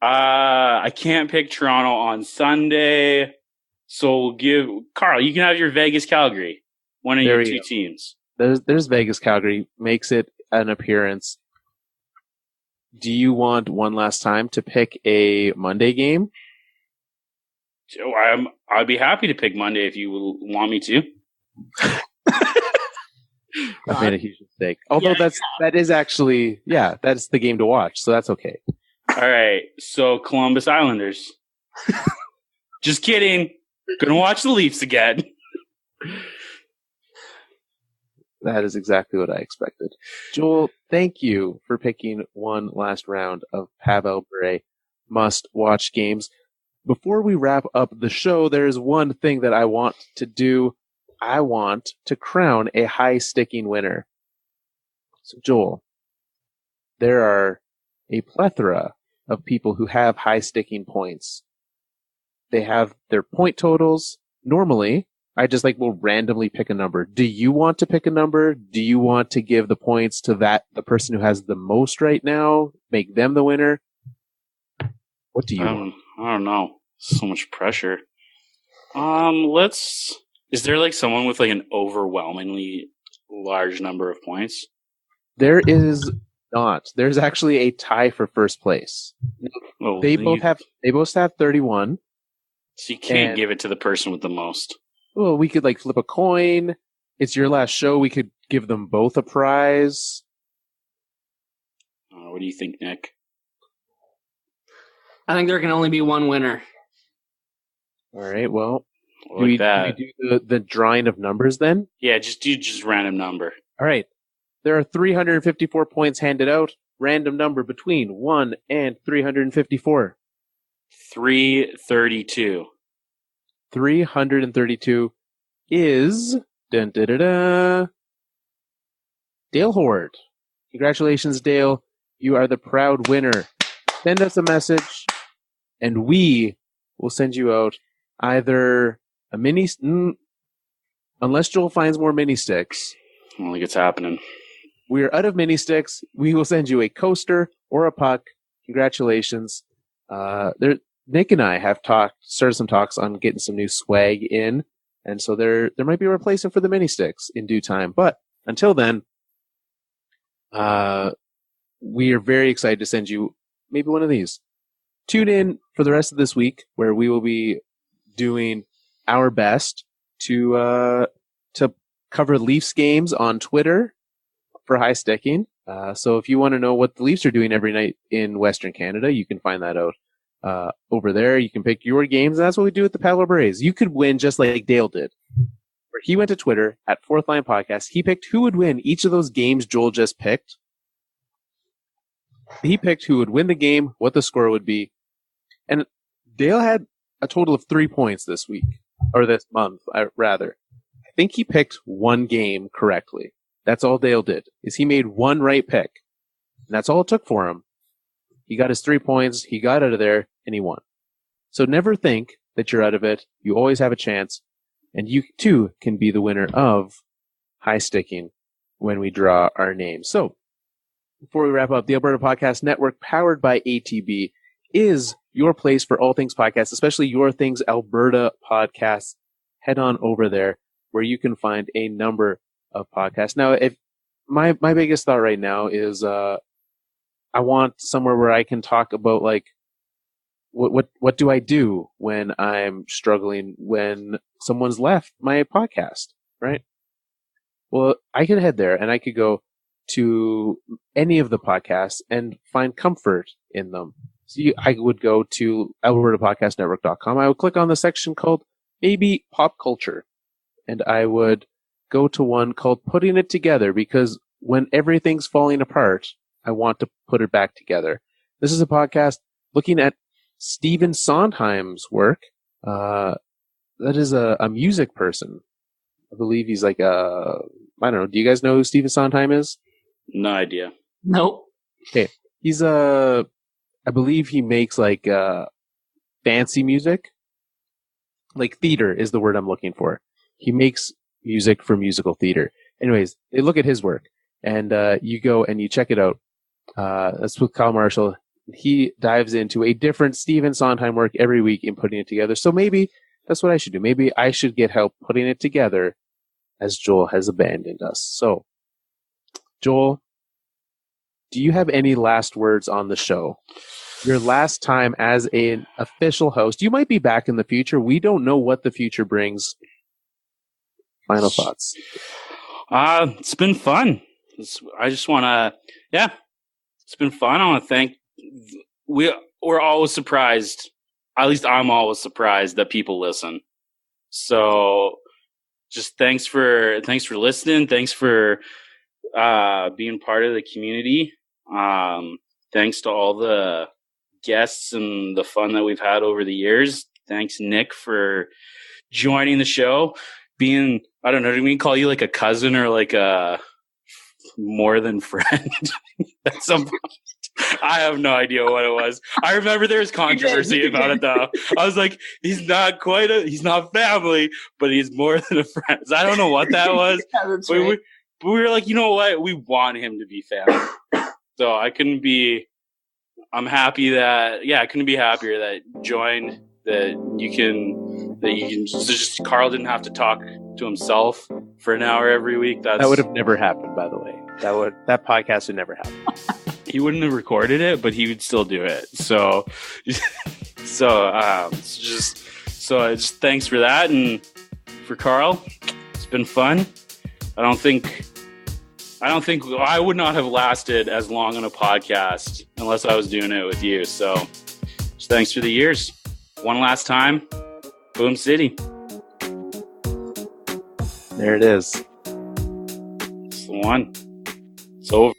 I can't pick Toronto on Sunday, so we'll give... Carl, you can have your Vegas Calgary. One of your 2 teams. There's Vegas Calgary. Makes it an appearance. Do you want one last time to pick a Monday game? I'd be happy to pick Monday if you want me to. I've made a huge mistake. Although that is actually, that's the game to watch, so that's okay. All right, so Columbus Islanders. Just kidding. Gonna watch the Leafs again. That is exactly what I expected. Joel, thank you for picking one last round of Pavel Bure must-watch games. Before we wrap up the show, there is one thing that I want to do. I want to crown a high-sticking winner. So, Joel, there are a plethora of people who have high-sticking points. They have their point totals. Normally, I just will randomly pick a number. Do you want to pick a number? Do you want to give the points to the person who has the most right now? Make them the winner? What do you want? I don't know. So much pressure. Is there someone with an overwhelmingly large number of points? There is not. There's actually a tie for first place. Oh, they both have 31. So you can't give it to the person with the most. Well, we could flip a coin. It's your last show. We could give them both a prize. What do you think, Nick? I think there can only be one winner. All right. Well, Like do we that. do the drawing of numbers then? Yeah, just do just random number. All right. There are 354 points handed out. Random number between 1 and 354. 332. 332 is dun, da, da, da, Dale Horde. Congratulations, Dale. You are the proud winner. Send us a message, and we will send you out either a mini... unless Joel finds more mini sticks. I don't think it's happening. We are out of mini sticks. We will send you a coaster or a puck. Congratulations. Nick and I have started some talks on getting some new swag in, and so there might be a replacement for the mini sticks in due time. But until then, we are very excited to send you maybe one of these. Tune in for the rest of this week, where we will be doing our best to cover Leafs games on Twitter for high sticking. So if you want to know what the Leafs are doing every night in Western Canada, you can find that out over there. You can pick your games. And that's what we do with the Pavel Braves. You could win just like Dale did, where he went to Twitter at Fourth Line Podcast. He picked who would win each of those games Joel just picked. He picked who would win the game, what the score would be. And Dale had a total of 3 points this week, or this month, rather. I think he picked one game correctly. That's all Dale did, is he made one right pick. And that's all it took for him. He got his 3 points, he got out of there, and he won. So never think that you're out of it. You always have a chance. And you, too, can be the winner of high sticking when we draw our names. So, before we wrap up, the Alberta Podcast Network, powered by ATB, is your place for all things podcasts, especially Your Things Alberta podcasts. Head on over there, where you can find a number of podcasts. Now, if my biggest thought right now is I want somewhere where I can talk about, like, what do I do when I'm struggling, when someone's left my podcast, right? Well, I could head there and I could go to any of the podcasts and find comfort in them. So I would go to albertapodcastnetwork.com. I would click on the section called maybe pop culture, and I would go to one called Putting It Together, because when everything's falling apart, I want to put it back together. This is a podcast looking at Stephen Sondheim's work. That is a music person. I believe he's like I don't know. Do you guys know who Stephen Sondheim is? No idea. Nope. Okay. He's I believe he makes like fancy music. Like theater is the word I'm looking for. He makes music for musical theater. Anyways, they look at his work, and you go and you check it out. That's with Kyle Marshall. He dives into a different Stephen Sondheim work every week in putting it together. So maybe that's what I should do. Maybe I should get help putting it together, as Joel has abandoned us. So, Joel, do you have any last words on the show? Your last time as an official host. You might be back in the future. We don't know what the future brings. Final thoughts. It's been fun. I just want to, it's been fun. I want to thank, we're always surprised. At least I'm always surprised that people listen. So just thanks for listening. Thanks for being part of the community. Thanks to all the guests and the fun that we've had over the years. Thanks, Nick, for joining the show. Being, I don't know, do we call you like a cousin or like a more than friend at some point? I have no idea what it was. I remember there was controversy about it though. I was like, he's not family, but he's more than a friend. I don't know what that was. That's right. But we were like, you know what? We want him to be family. So I couldn't be happier that joined, that you can just, Carl didn't have to talk to himself for an hour every week. That would have never happened, by the way. That podcast would never happen. He wouldn't have recorded it, but he would still do it. So just thanks for that. And for Carl, it's been fun. I don't think I would not have lasted as long on a podcast unless I was doing it with you. So just thanks for the years. One last time, Boom City. There it is. It's the one. It's over.